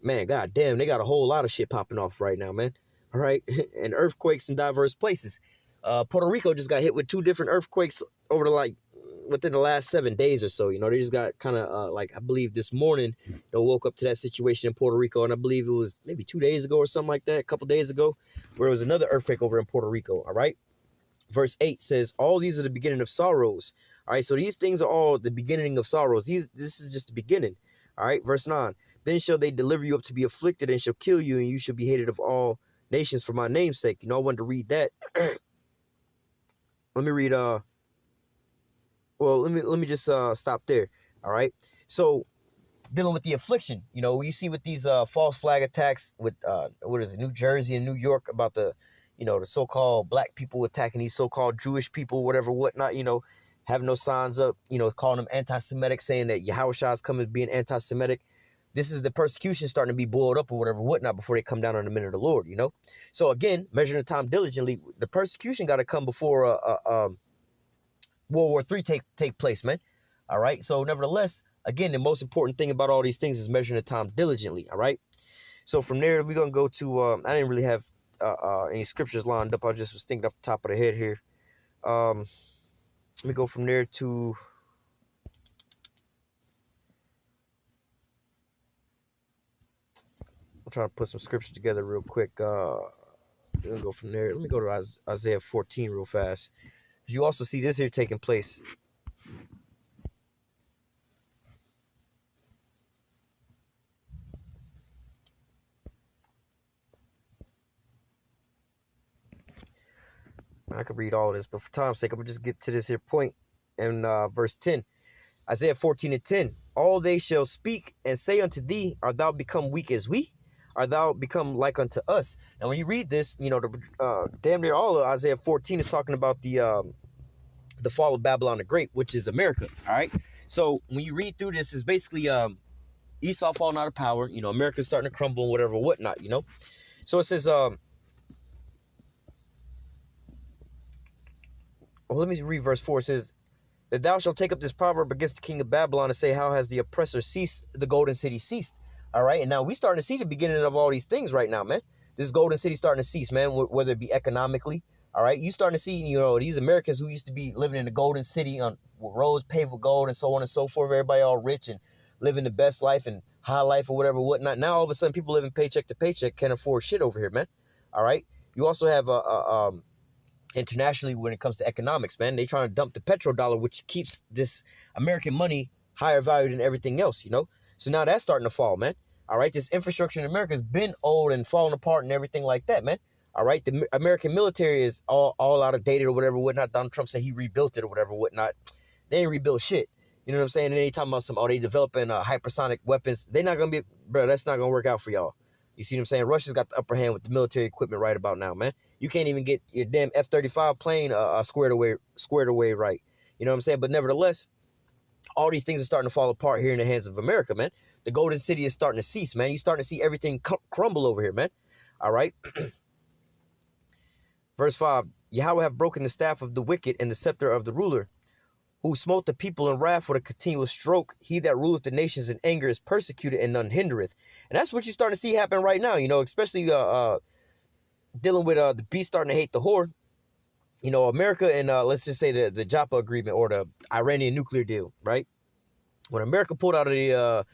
man, goddamn, they got a whole lot of shit popping off right now, man. All right, and earthquakes in diverse places. Puerto Rico just got hit with 2 different earthquakes within the last 7 days or so. They just got kind of I believe this morning they woke up to that situation in Puerto Rico, and I believe it was maybe 2 days ago or something like that, a couple days ago, where it was another earthquake over in Puerto Rico. All right, verse 8 says, all these are the beginning of sorrows. All right, so these things are all the beginning of sorrows. This is just the beginning. All right, verse 9, then shall they deliver you up to be afflicted, and shall kill you, and you shall be hated of all nations for my name's sake. I wanted to read that. Let me read let me just stop there. All right, so dealing with the affliction, you see with these false flag attacks with what is it, New Jersey and New York, about the the so-called black people attacking these so-called Jewish people, whatever, whatnot, having those signs up, calling them anti-Semitic, saying that YAHAWASHI is coming being anti-Semitic. This is the persecution starting to be boiled up or whatever, whatnot, before they come down on the men of the Lord, So again, measuring the time diligently, the persecution got to come before World War III take place, man. All right. So nevertheless, again, the most important thing about all these things is measuring the time diligently. All right. So from there, we're gonna go to. I didn't really have any scriptures lined up. I just was thinking off the top of the head here. Let me go from there to. I'm trying to put some scriptures together real quick. We're gonna go from there. Let me go to Isaiah 14 real fast. You also see this here taking place. I could read all of this, but for time's sake, I'm going to just get to this here point in verse 10. Isaiah 14 and 10. All they shall speak and say unto thee, art thou become weak as we? Art thou become like unto us? And when you read this, damn near all of Isaiah 14 is talking about the fall of Babylon the Great, which is America. All right. So when you read through this, it's basically Esau falling out of power. America's starting to crumble and whatever, whatnot. So it says, let me read verse 4. It says, that thou shalt take up this proverb against the king of Babylon and say, how has the oppressor ceased, the golden city ceased? All right. And now we starting to see the beginning of all these things right now, man. This golden city starting to cease, man, whether it be economically. All right. You starting to see, these Americans who used to be living in the golden city on roads paved with gold and so on and so forth. Everybody all rich and living the best life and high life or whatever, whatnot. Now, all of a sudden, people living paycheck to paycheck can't afford shit over here, man. All right. You also have internationally, when it comes to economics, man, they trying to dump the petrodollar, which keeps this American money higher valued than everything else, So now that's starting to fall, man. All right, this infrastructure in America has been old and falling apart and everything like that, man. All right, the American military is all out of date or whatever, whatnot. Donald Trump said he rebuilt it or whatever, whatnot. They ain't rebuilt shit. You know what I'm saying? And then they talking about they developing hypersonic weapons. They're not going to be, bro, that's not going to work out for y'all. You see what I'm saying? Russia's got the upper hand with the military equipment right about now, man. You can't even get your damn F-35 plane squared away right. You know what I'm saying? But nevertheless, all these things are starting to fall apart here in the hands of America, man. The golden city is starting to cease, man. You're starting to see everything crumble over here, man. All right. Verse 5, Yahweh have broken the staff of the wicked and the scepter of the ruler, who smote the people in wrath with a continuous stroke. He that ruleth the nations in anger is persecuted and none hindereth. And that's what you're starting to see happen right now, especially dealing with the beast starting to hate the whore. America and let's just say the Joppa agreement or the Iranian nuclear deal, right? When America pulled out of the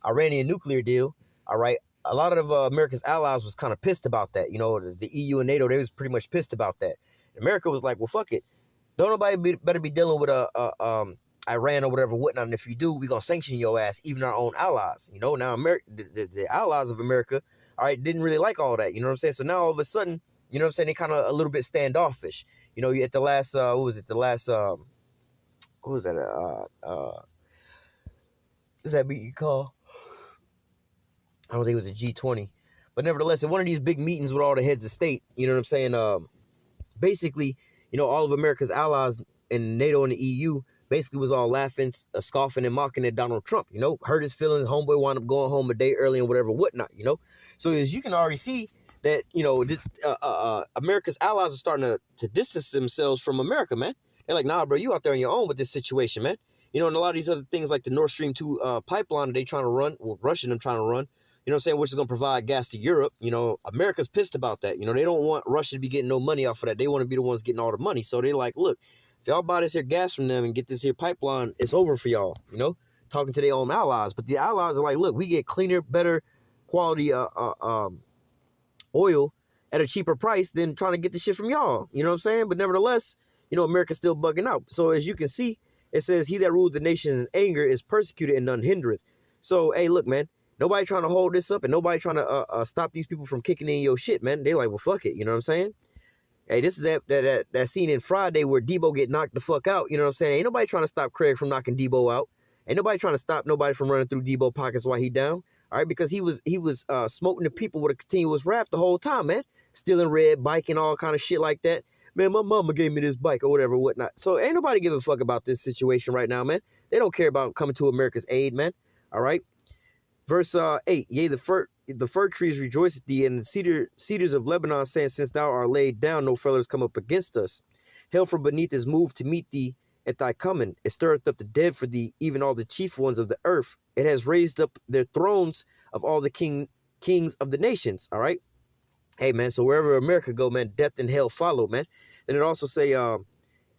Iranian nuclear deal, all right, a lot of America's allies was kind of pissed about that. The EU and NATO, they was pretty much pissed about that. America was like, well, fuck it. Don't nobody better be dealing with Iran or whatever, whatnot. And if you do, we're going to sanction your ass, even our own allies. Now, the allies of America all right, didn't really like all that. You know what I'm saying? So now all of a sudden, you know what I'm saying, they kind of a little bit standoffish. You know, at the last, what was it? The last, what was that? What's that meeting called? I don't think it was a G20. But nevertheless, at one of these big meetings with all the heads of state, you know what I'm saying? Basically, you know, all of America's allies in NATO and the EU basically was all laughing, scoffing and mocking at Donald Trump, you know, hurt his feelings. Homeboy wound up going home a day early and whatever, whatnot, you know. So as you can already see that, you know, America's allies are starting to distance themselves from America, man. They're like, nah, bro, you out there on your own with this situation, man. You know, and a lot of these other things like the Nord Stream 2 pipeline that they trying to run, well, Russia them trying to run, you know what I'm saying, which is going to provide gas to Europe. You know, America's pissed about that. You know, they don't want Russia to be getting no money off of that. They want to be the ones getting all the money. So they're like, look, if y'all buy this here gas from them and get this here pipeline, it's over for y'all, you know, talking to their own allies. But the allies are like, look, we get cleaner, better quality oil at a cheaper price than trying to get the shit from y'all. You know what I'm saying? But nevertheless, you know, America's still bugging out. So as you can see, it says, he that ruled the nation in anger is persecuted and none hindereth. So, hey, look, man, nobody trying to hold this up and nobody trying to stop these people from kicking in your shit, man. They're like, well, fuck it. You know what I'm saying? Hey, this is that scene in Friday where Debo get knocked the fuck out. You know what I'm saying? Ain't nobody trying to stop Craig from knocking Debo out. Ain't nobody trying to stop nobody from running through Debo pockets while he down. All right, because he was smoking the people with a continuous wrath the whole time, man. Stealing red, biking, all kind of shit like that. Man, my mama gave me this bike or whatever, whatnot. So ain't nobody give a fuck about this situation right now, man. They don't care about coming to America's aid, man. All right. Verse 8, yea, the fir trees rejoice at thee, and the cedars of Lebanon, saying, since thou art laid down, no fellers come up against us. Hell from beneath is moved to meet thee at thy coming. It stirreth up the dead for thee, even all the chief ones of the earth. It has raised up their thrones of all the kings of the nations. All right. Hey, man, so wherever America go, man, death and hell follow, man. And it also say,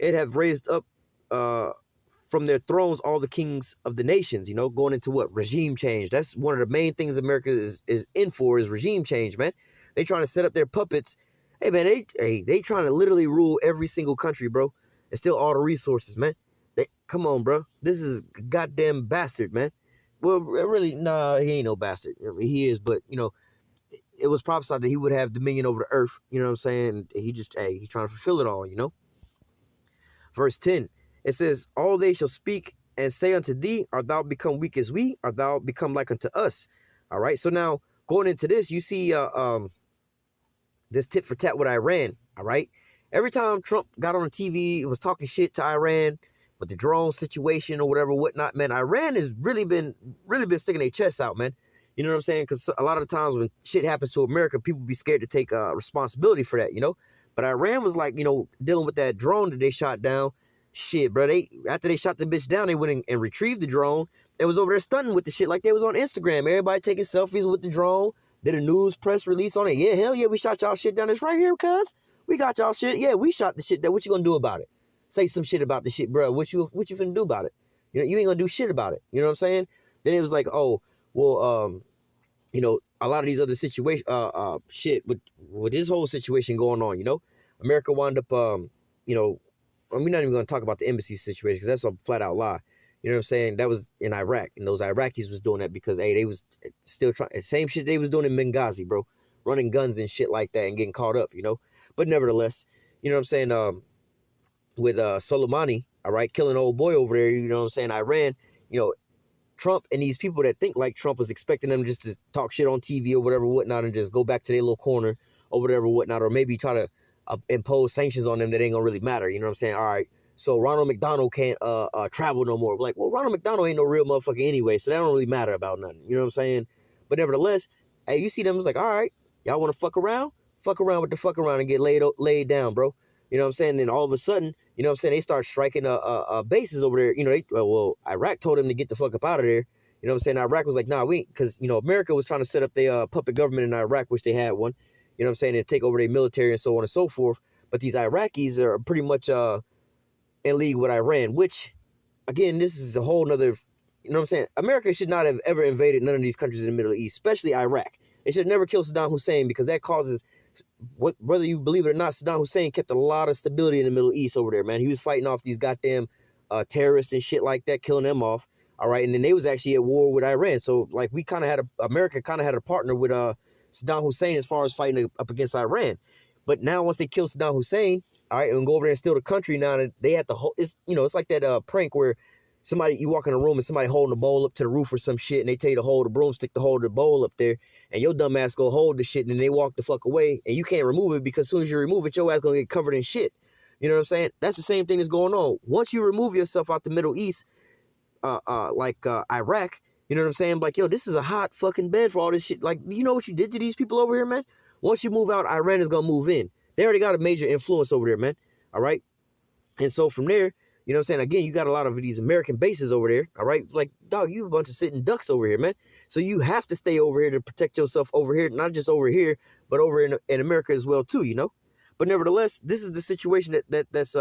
it have raised up from their thrones all the kings of the nations, you know, going into what? Regime change. That's one of the main things America is in for, is regime change, man. They trying to set up their puppets. Hey, man, they trying to literally rule every single country, bro, and steal all the resources, man. Come on, bro. This is a goddamn bastard, man. Well, really, nah, he ain't no bastard. I mean, he is, but, you know, it was prophesied that he would have dominion over the earth. You know what I'm saying? He just, he trying to fulfill it all, you know? Verse 10, it says, all they shall speak and say unto thee, art thou become weak as we? Art thou become like unto us? All right. So now going into this, you see this tit for tat with Iran. All right. Every time Trump got on the TV, it was talking shit to Iran with the drone situation or whatever, whatnot, man. Iran has really been sticking their chests out, man. You know what I'm saying? Because a lot of the times when shit happens to America, people be scared to take responsibility for that, you know? But Iran was like, you know, dealing with that drone that they shot down. Shit, bro. After they shot the bitch down, they went and retrieved the drone. They was over there stunting with the shit like they was on Instagram. Everybody taking selfies with the drone. Did a news press release on it. Yeah, hell yeah, we shot y'all shit down. It's right here, cuz. We got y'all shit. Yeah, we shot the shit down. What you gonna do about it? Say some shit about the shit, bro. What you finna do about it? You know, you ain't gonna do shit about it. You know what I'm saying? Then it was like, oh, well, you know, a lot of these other situations, shit with this whole situation going on, you know, America wound up, you know, we're not even going to talk about the embassy situation because that's a flat out lie. You know what I'm saying? That was in Iraq, and those Iraqis was doing that because, hey, they was still trying, same shit they was doing in Benghazi, bro, running guns and shit like that and getting caught up, you know. But nevertheless, you know what I'm saying? With Soleimani, all right, killing old boy over there, you know what I'm saying? Iran, you know, Trump and these people that think like Trump was expecting them just to talk shit on TV or whatever, whatnot, and just go back to their little corner or whatever, whatnot, or maybe try to impose sanctions on them that ain't gonna really matter. You know what I'm saying? All right, so Ronald McDonald can't travel no more. Like, well, Ronald McDonald ain't no real motherfucker anyway, so that don't really matter about nothing. You know what I'm saying? But nevertheless, hey, you see them, it's like, all right, y'all want to fuck around? Fuck around with the fuck around and get laid down, bro. You know what I'm saying? Then all of a sudden, you know what I'm saying, they start striking bases over there. You know, well, Iraq told them to get the fuck up out of there. You know what I'm saying? Iraq was like, nah, we ain't, because, you know, America was trying to set up their puppet government in Iraq, which they had one. You know what I'm saying? And take over their military and so on and so forth. But these Iraqis are pretty much in league with Iran, which, again, this is a whole nother, you know what I'm saying? America should not have ever invaded none of these countries in the Middle East, especially Iraq. They should never kill Saddam Hussein because that causes, whether you believe it or not, Saddam Hussein kept a lot of stability in the Middle East over there, man. He was fighting off these goddamn terrorists and shit like that, killing them off. All right, and then they was actually at war with Iran. So, like, we kind of had America kind of had a partner with Saddam Hussein as far as fighting up against Iran. But now once they kill Saddam Hussein, all right, and go over there and steal the country, now they have to hold, it's, you know, it's like that prank where somebody, you walk in a room and somebody holding a bowl up to the roof or some shit, and they tell you to hold the broomstick to hold the bowl up there, and your dumb ass go hold the shit, and then they walk the fuck away, and you can't remove it because as soon as you remove it, your ass gonna get covered in shit. You know what I'm saying? That's the same thing that's going on. Once you remove yourself out the Middle East, like Iraq, you know what I'm saying? Like, yo, this is a hot fucking bed for all this shit. Like, you know what you did to these people over here, man? Once you move out, Iran is gonna move in. They already got a major influence over there, man. All right? And so from there, you know what I'm saying? Again, you got a lot of these American bases over there, all right? Like, dog, you a bunch of sitting ducks over here, man. So you have to stay over here to protect yourself over here, not just over here, but over in America as well, too, you know? But nevertheless, this is the situation that's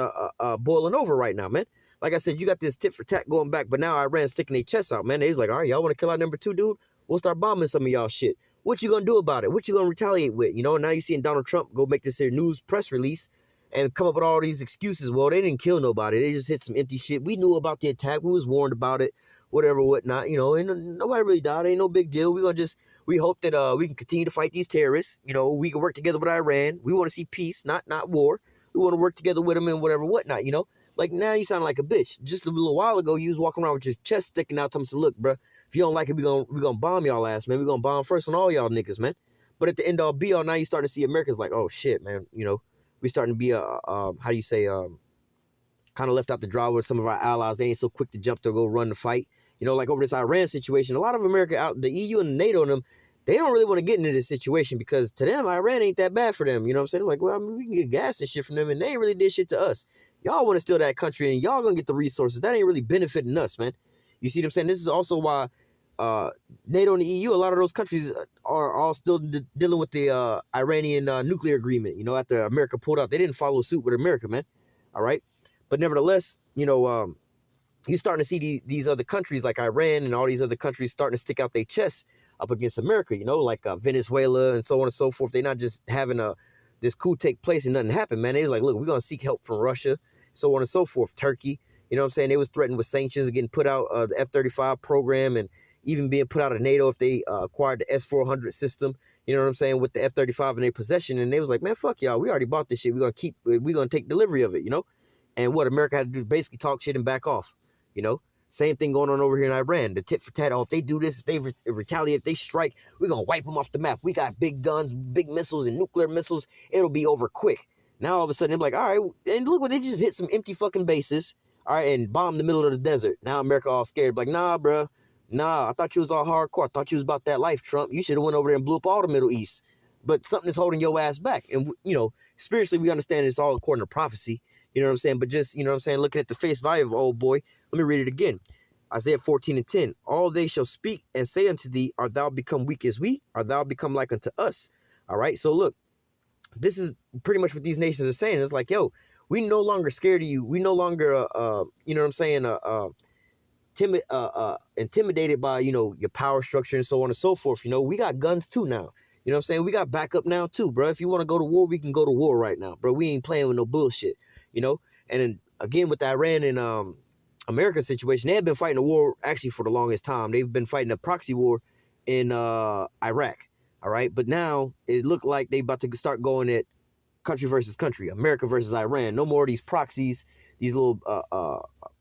boiling over right now, man. Like I said, you got this tit for tat going back, but now Iran sticking their chests out, man. They was like, all right, y'all want to kill out number 2, dude? We'll start bombing some of y'all shit. What you gonna do about it? What you gonna retaliate with? You know, now you seeing Donald Trump go make this here news press release and come up with all these excuses. Well, they didn't kill nobody. They just hit some empty shit. We knew about the attack. We was warned about it, whatever, whatnot. You know, and nobody really died. Ain't no big deal. We hope that we can continue to fight these terrorists. You know, we can work together with Iran. We want to see peace, not war. We want to work together with them and whatever, whatnot, you know? Like, now you sound like a bitch. Just a little while ago, you was walking around with your chest sticking out, telling me, look, bro, if you don't like it, we gonna bomb y'all ass, man. We gonna bomb first on all y'all niggas, man. But at the end all be all, now you starting to see America's like, oh, shit, man, you know? We starting to be, how do you say, kind of left out the draw with some of our allies. They ain't so quick to jump to go run the fight. You know, like over this Iran situation, a lot of America out, the EU and NATO and them, they don't really want to get into this situation because to them, Iran ain't that bad for them. You know what I'm saying? Like, well, I mean, we can get gas and shit from them, and they ain't really did shit to us. Y'all want to steal that country, and y'all gonna get the resources. That ain't really benefiting us, man. You see what I'm saying? This is also why NATO and the EU, a lot of those countries are all still dealing with the Iranian nuclear agreement. You know, after America pulled out, they didn't follow suit with America, man. All right? But nevertheless, you know, you're starting to see these other countries like Iran and all these other countries starting to stick out their chests up against America, you know, like Venezuela and so on and so forth. They're not just having this coup take place and nothing happen, man. They're like, look, we're going to seek help from Russia, so on and so forth. Turkey, you know what I'm saying? They was threatened with sanctions and getting put out the F-35 program and even being put out of NATO if they acquired the S-400 system, you know what I'm saying, with the F-35 in their possession. And they was like, man, fuck y'all. We already bought this shit. We're going to take delivery of it, you know? And what America had to do is basically talk shit and back off, you know? Same thing going on over here in Iran. The tit for tat. Oh, if they do this, if they retaliate, if they strike, we're going to wipe them off the map. We got big guns, big missiles, and nuclear missiles. It'll be over quick. Now, all of a sudden, they're like, all right. And look what they just hit some empty fucking bases, all right, and bombed the middle of the desert. Now, America all scared. Like, nah, bro. Nah, I thought you was all hardcore. I thought you was about that life, Trump. You should have went over there and blew up all the Middle East. But something is holding your ass back. And, you know, spiritually, we understand it's all according to prophecy. You know what I'm saying? But just, you know what I'm saying, looking at the face value of old boy, let me read it again. Isaiah 14:10. All they shall speak and say unto thee, art thou become weak as we? Art thou become like unto us? All right. So look, this is pretty much what these nations are saying. It's like, yo, we no longer scared of you. We no longer, you know what I'm saying, intimidated by, you know, your power structure and so on and so forth. You know, we got guns too now. You know what I'm saying? We got backup now too, bro. If you want to go to war, we can go to war right now, bro. We ain't playing with no bullshit, you know? And then again, with the Iran and America situation, they have been fighting a war actually for the longest time. They've been fighting a proxy war in Iraq. All right. But now it looked like they about to start going at country versus country, America versus Iran. No more of these proxies, these little,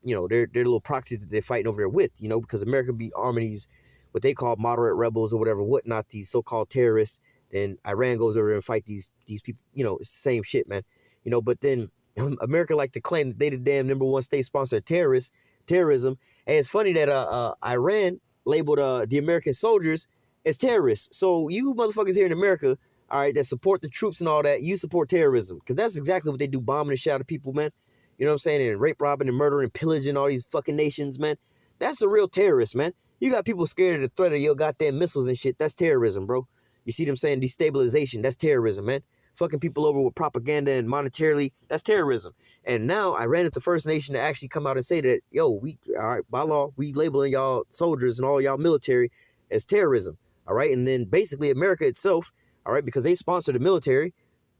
you know, they're little proxies that they're fighting over there with, you know, because America be arming these, what they call moderate rebels or whatever, whatnot, these so-called terrorists. Then Iran goes over there and fight these people, you know, it's the same shit, man. You know, but then America like to claim that they the damn #1 state sponsor of terrorism. And it's funny that Iran labeled the American soldiers as terrorists. So you motherfuckers here in America, all right, that support the troops and all that, you support terrorism. Because that's exactly what they do, bombing the shit out of people, man. You know what I'm saying? And rape, robbing, and murdering, and pillaging all these fucking nations, man. That's a real terrorist, man. You got people scared of the threat of your goddamn missiles and shit. That's terrorism, bro. You see what I'm saying? Destabilization. That's terrorism, man. Fucking people over with propaganda and monetarily, that's terrorism. And now Iran is the first nation to actually come out and say that, yo, all right, by law, we labeling y'all soldiers and all y'all military as terrorism. All right. And then basically America itself, all right, because they sponsor the military,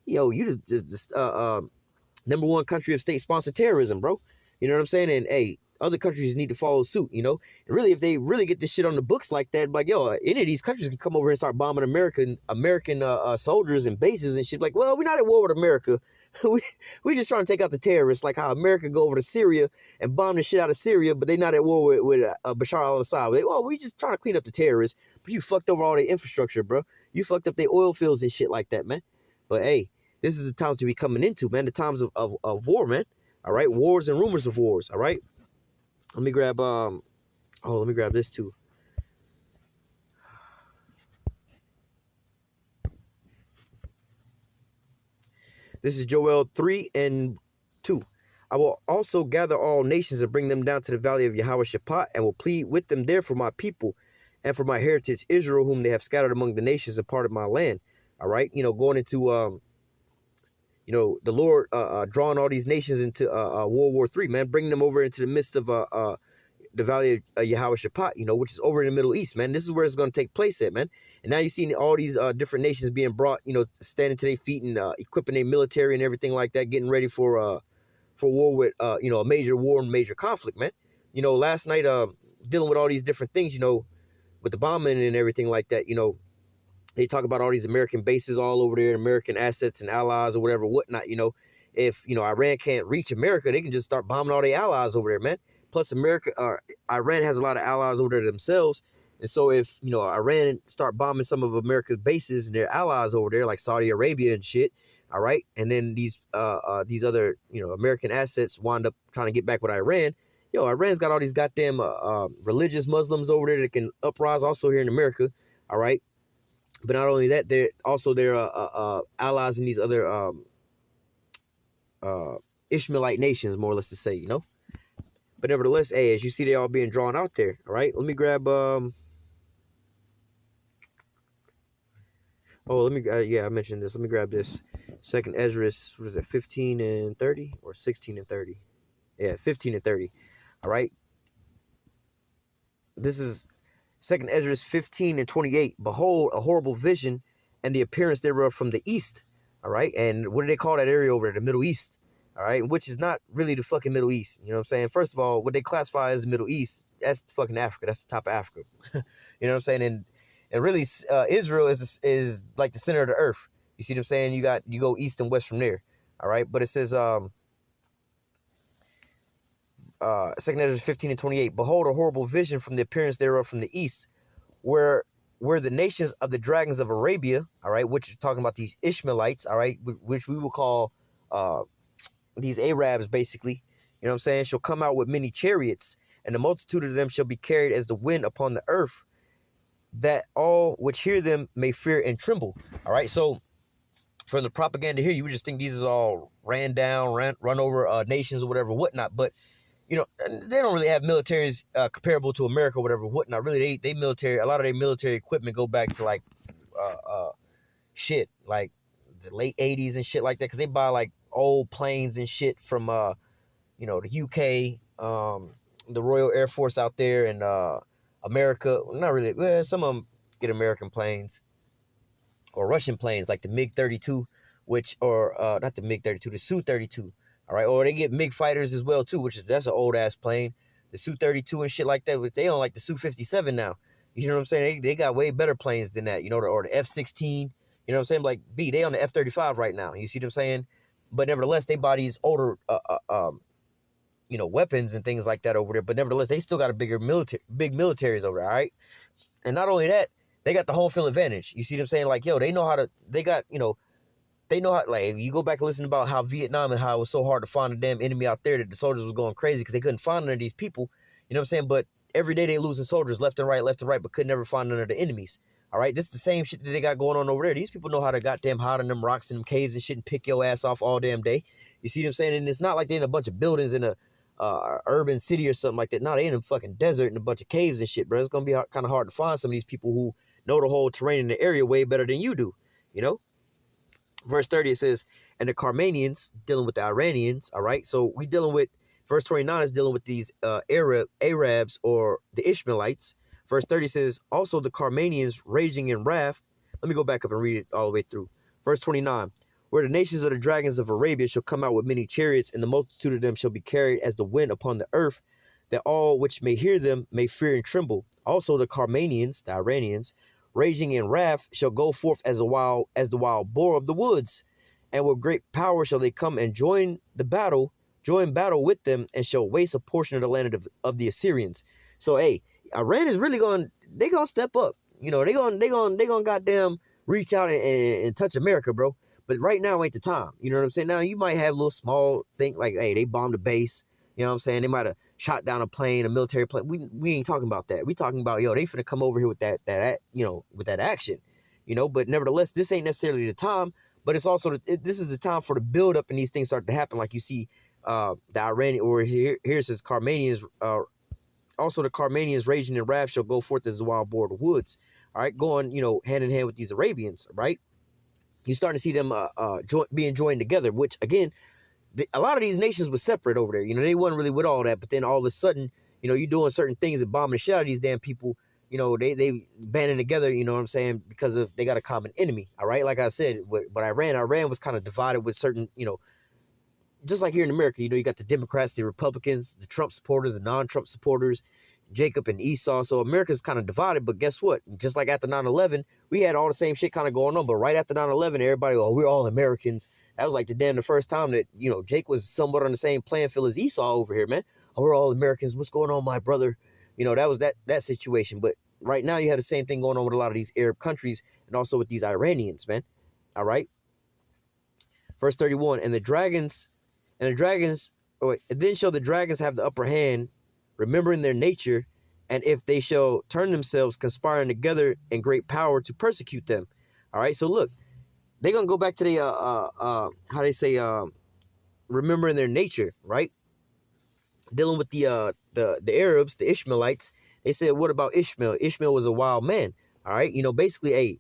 yo, you the #1 country of state sponsored terrorism, bro. You know what I'm saying? And hey, other countries need to follow suit, you know. And really, if they really get this shit on the books like that, like, yo, any of these countries can come over here and start bombing American soldiers and bases and shit. Like, well, we're not at war with America. we just trying to take out the terrorists, like how America go over to Syria and bomb the shit out of Syria, but they not at war with Bashar al-Assad. Well, we just trying to clean up the terrorists, but you fucked over all the infrastructure, bro. You fucked up their oil fields and shit like that, man. But hey, this is the times to be coming into, man. The times of war, man. All right, wars and rumors of wars. All right. Let me grab let me grab this too. This is Joel 3:2. I will also gather all nations and bring them down to the valley of YAHAWASHI, and will plead with them there for my people and for my heritage Israel, whom they have scattered among the nations and part of my land. All right, you know, going into you know, the Lord drawing all these nations into World War III, man, bringing them over into the midst of the valley of YAHAWASHI, you know, which is over in the Middle East, man. This is where it's going to take place at, man. And now you're seeing all these different nations being brought, you know, standing to their feet and equipping their military and everything like that, getting ready for war with, you know, a major war and major conflict, man. You know, last night, dealing with all these different things, you know, with the bombing and everything like that, you know, they talk about all these American bases all over there, American assets and allies or whatever, whatnot, you know. If, you know, Iran can't reach America, they can just start bombing all their allies over there, man. Plus, Iran has a lot of allies over there themselves. And so if, you know, Iran start bombing some of America's bases and their allies over there, like Saudi Arabia and shit, all right, and then these other, you know, American assets wind up trying to get back with Iran, yo, Iran's got all these goddamn religious Muslims over there that can uprise also here in America, all right? But not only that, they're also their allies in these other Ishmaelite nations, more or less to say, you know? But nevertheless, hey, as you see, they all being drawn out there. All right, let me grab. Let me. Yeah, I mentioned this. Let me grab this. Second Ezra. What is it? 15:30 or 16:30? Yeah, 15:30. All right. This is Second Ezra 15:28. Behold, a horrible vision, and the appearance thereof from the east. All right, and what do they call that area over there? The Middle East. All right, which is not really the fucking Middle East. You know what I'm saying? First of all, what they classify as the Middle East, that's fucking Africa. That's the top of Africa. You know what I'm saying? And really, Israel is like the center of the earth. You see what I'm saying? You go east and west from there. All right, but it says 2 Ezra 15:28. Behold, a horrible vision from the appearance thereof from the east, where the nations of the dragons of Arabia, all right, which are talking about these Ishmaelites, all right, which we will call these Arabs, basically, you know what I'm saying, shall come out with many chariots, and the multitude of them shall be carried as the wind upon the earth, that all which hear them may fear and tremble. All right, so from the propaganda here, you would just think these is all run over nations or whatever, whatnot, but you know, they don't really have militaries comparable to America or whatever, whatnot. Really, they military, a lot of their military equipment go back to like shit, like the late 80s and shit like that, because they buy like old planes and shit from you know, the UK, the Royal Air Force out there, and America. Not really, well, some of them get American planes or Russian planes like the MiG-32, not the MiG-32, the Su-32. All right, or they get MiG fighters as well too, that's an old ass plane, the Su-32 and shit like that. But they don't like the Su-57 now. You know what I'm saying? They got way better planes than that, you know, or the F-16. You know what I'm saying? Like, they on the F-35 right now. You see what I'm saying? But nevertheless, they buy these older, you know, weapons and things like that over there. But nevertheless, they still got big militaries over there, all right? And not only that, they got the home field advantage. You see what I'm saying? Like, yo, they know how, like, if you go back and listen about how Vietnam and how it was so hard to find a damn enemy out there, that the soldiers was going crazy because they couldn't find none of these people. You know what I'm saying? But every day they losing soldiers left and right, but could never find none of the enemies. All right, this is the same shit that they got going on over there. These people know how to goddamn hide in them rocks and them caves and shit and pick your ass off all damn day. You see what I'm saying? And it's not like they're in a bunch of buildings in a urban city or something like that. No, they in a fucking desert and a bunch of caves and shit, bro. It's gonna be kind of hard to find some of these people who know the whole terrain in the area way better than you do. You know. Verse 30, it says, and the Carmanians, dealing with the Iranians, all right? So we dealing with, verse 29 is dealing with these Arabs or the Ishmaelites. Verse 30 says, also the Carmanians raging in wrath. Let me go back up and read it all the way through. Verse 29, where the nations of the dragons of Arabia shall come out with many chariots, and the multitude of them shall be carried as the wind upon the earth, that all which may hear them may fear and tremble. Also the Carmanians, the Iranians, raging in wrath, shall go forth as the wild boar of the woods, and with great power shall they come and join battle with them, and shall waste a portion of the land of the Assyrians. So hey, Iran is really they gonna step up. You know, they gonna goddamn reach out and touch America, bro. But right now ain't the time. You know what I'm saying? Now you might have a little small thing like, hey, they bombed a base. You know what I'm saying? They might have shot down a plane, a military plane. We ain't talking about that. We talking about, yo, they finna come over here with that you know, with that action. You know, but nevertheless, this ain't necessarily the time. But it's also this is the time for the build up and these things start to happen. Like you see, the Iranian, or here it says Carmanians. Also the Carmanians raging in wrath shall go forth as a wild boar of the woods. All right, going, you know, hand in hand with these Arabians, right? You're starting to see them being joined together, which again, a lot of these nations were separate over there. You know, they wasn't really with all that, but then all of a sudden, you know, you're doing certain things and bombing the shit out of these damn people. You know, they banding together, you know what I'm saying, because of they got a common enemy. All right, like I said, but Iran was kind of divided with certain, you know, just like here in America, you know, you got the Democrats, the Republicans, the Trump supporters, the non-Trump supporters, Jacob and Esau. So America's kind of divided, but guess what? Just like after 9/11, we had all the same shit kind of going on. But right after 9/11, everybody, oh, we're all Americans. That was like the first time that, you know, Jake was somewhat on the same playing field as Esau over here, man. Oh, we're all Americans. What's going on, my brother? You know, that was that situation. But right now you have the same thing going on with a lot of these Arab countries and also with these Iranians, man. All right. Verse 31, and then shall the dragons have the upper hand, remembering their nature, and if they shall turn themselves, conspiring together in great power to persecute them. All right, so look, they're gonna go back to the how they say remembering their nature, right? Dealing with the Arabs, the Ishmaelites. They said, what about Ishmael? Ishmael was a wild man. All right, you know, basically, hey,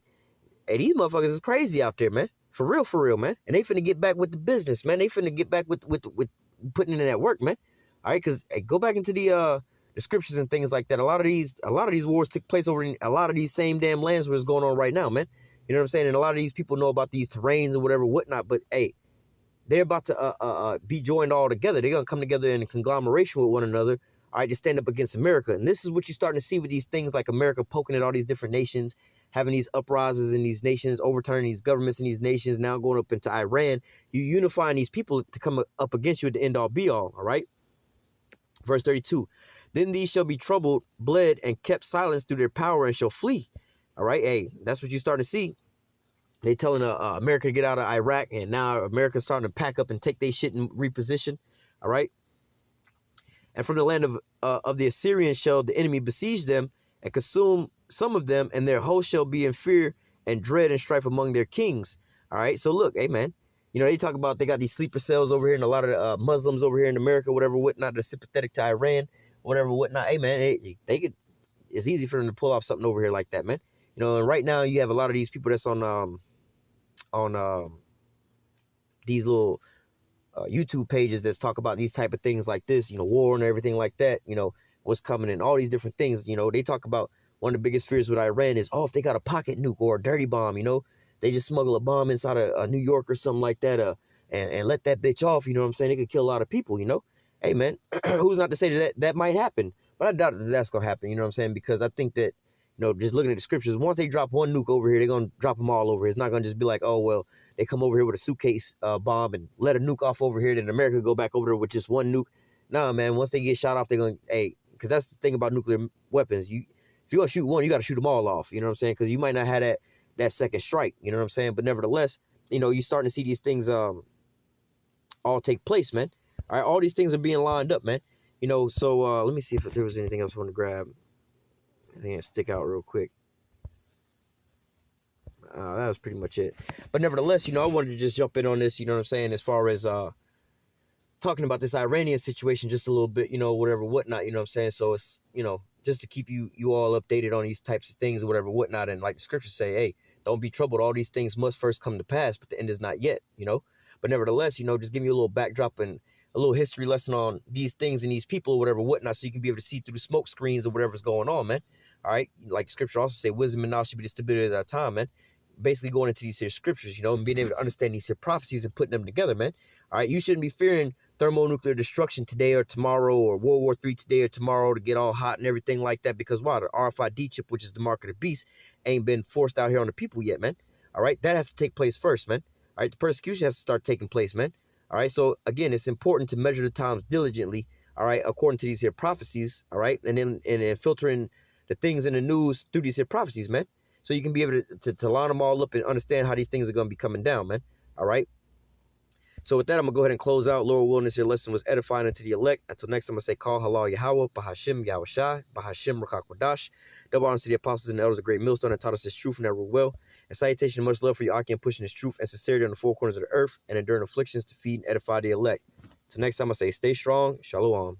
these motherfuckers is crazy out there, man. For real, man. And they finna get back with the business, man. They finna get back with putting in that work, man. All right, because hey, go back into the scriptures and things like that. A lot of these wars took place over in a lot of these same damn lands where it's going on right now, man. You know what I'm saying? And a lot of these people know about these terrains and whatnot. But hey, they're about to be joined all together. They're gonna come together in a conglomeration with one another. All right, to stand up against America. And this is what you're starting to see with these things like America poking at all these different nations, having these uprisings in these nations, overturning these governments in these nations, now going up into Iran. You unifying these people to come up against you at the end all be all right? Verse 32, then these shall be troubled, bled, and kept silence through their power and shall flee. All right, hey, that's what you're starting to see. They telling America to get out of Iraq, and now America's starting to pack up and take their shit and reposition. All right. And from the land of the Assyrians shall the enemy besiege them and consume some of them, and their host shall be in fear and dread and strife among their kings. All right. So look, hey, man, you know, they talk about they got these sleeper cells over here, and a lot of the Muslims over here in America, whatever, whatnot, they're sympathetic to Iran, whatever, whatnot. Hey, man, they could. It's easy for them to pull off something over here like that, man. You know, and right now you have a lot of these people that's on these little YouTube pages that talk about these type of things like this, you know, war and everything like that, you know, what's coming and all these different things. You know, they talk about one of the biggest fears with Iran is, oh, if they got a pocket nuke or a dirty bomb, you know, they just smuggle a bomb inside of New York or something like that, and let that bitch off, you know what I'm saying? They could kill a lot of people, you know? Hey, man, who's not to say that might happen? But I doubt that that's going to happen, you know what I'm saying? Because I think that, you know, just looking at the scriptures, once they drop one nuke over here, they're going to drop them all over here. It's not going to just be like, oh, well, they come over here with a suitcase bomb and let a nuke off over here, then America go back over there with just one nuke. Nah, man, once they get shot off, they're going to, hey, because that's the thing about nuclear weapons. If you're going to shoot one, you got to shoot them all off, you know what I'm saying? Because you might not have that second strike, you know what I'm saying? But nevertheless, you know, you're starting to see these things all take place, man. All right, all these things are being lined up, man. You know, so let me see if there was anything else I want to grab. I think it stick out real quick. That was pretty much it. But nevertheless, you know, I wanted to just jump in on this, you know what I'm saying, as far as talking about this Iranian situation just a little bit, you know, whatever, whatnot, you know what I'm saying? So it's, you know, just to keep you all updated on these types of things or whatever, whatnot. And like the scriptures say, hey, don't be troubled. All these things must first come to pass, but the end is not yet, you know? But nevertheless, you know, just give you a little backdrop and a little history lesson on these things and these people or whatever, whatnot, so you can be able to see through the smoke screens or whatever's going on, man. All right? Like scripture also say, wisdom and knowledge should be the stability of our time, man. Basically going into these here scriptures, you know, and being able to understand these here prophecies and putting them together, man. All right? You shouldn't be fearing thermonuclear destruction today or tomorrow, or World War III today or tomorrow to get all hot and everything like that, because why? The RFID chip, which is the mark of the beast, ain't been forced out here on the people yet, man. All right, that has to take place first, man. All right, the persecution has to start taking place, man. All right, so again, it's important to measure the times diligently, all right, according to these here prophecies, all right, and then filtering the things in the news through these here prophecies, man, so you can be able to line them all up and understand how these things are going to be coming down, man. All right. So with that, I'm going to go ahead and close out. Lord willing, this here lesson was edifying unto the elect. Until next time, I say, call halal Yahawah, Bahashim YAHAWASHI, Bahashim Rakakwadash. Double honors to the apostles and the elders of great millstone that taught us this truth and that rule well. And salutation and much love for your Aki and pushing this truth and sincerity on the four corners of the earth and enduring afflictions to feed and edify the elect. Till next time, I say, stay strong. Shalom.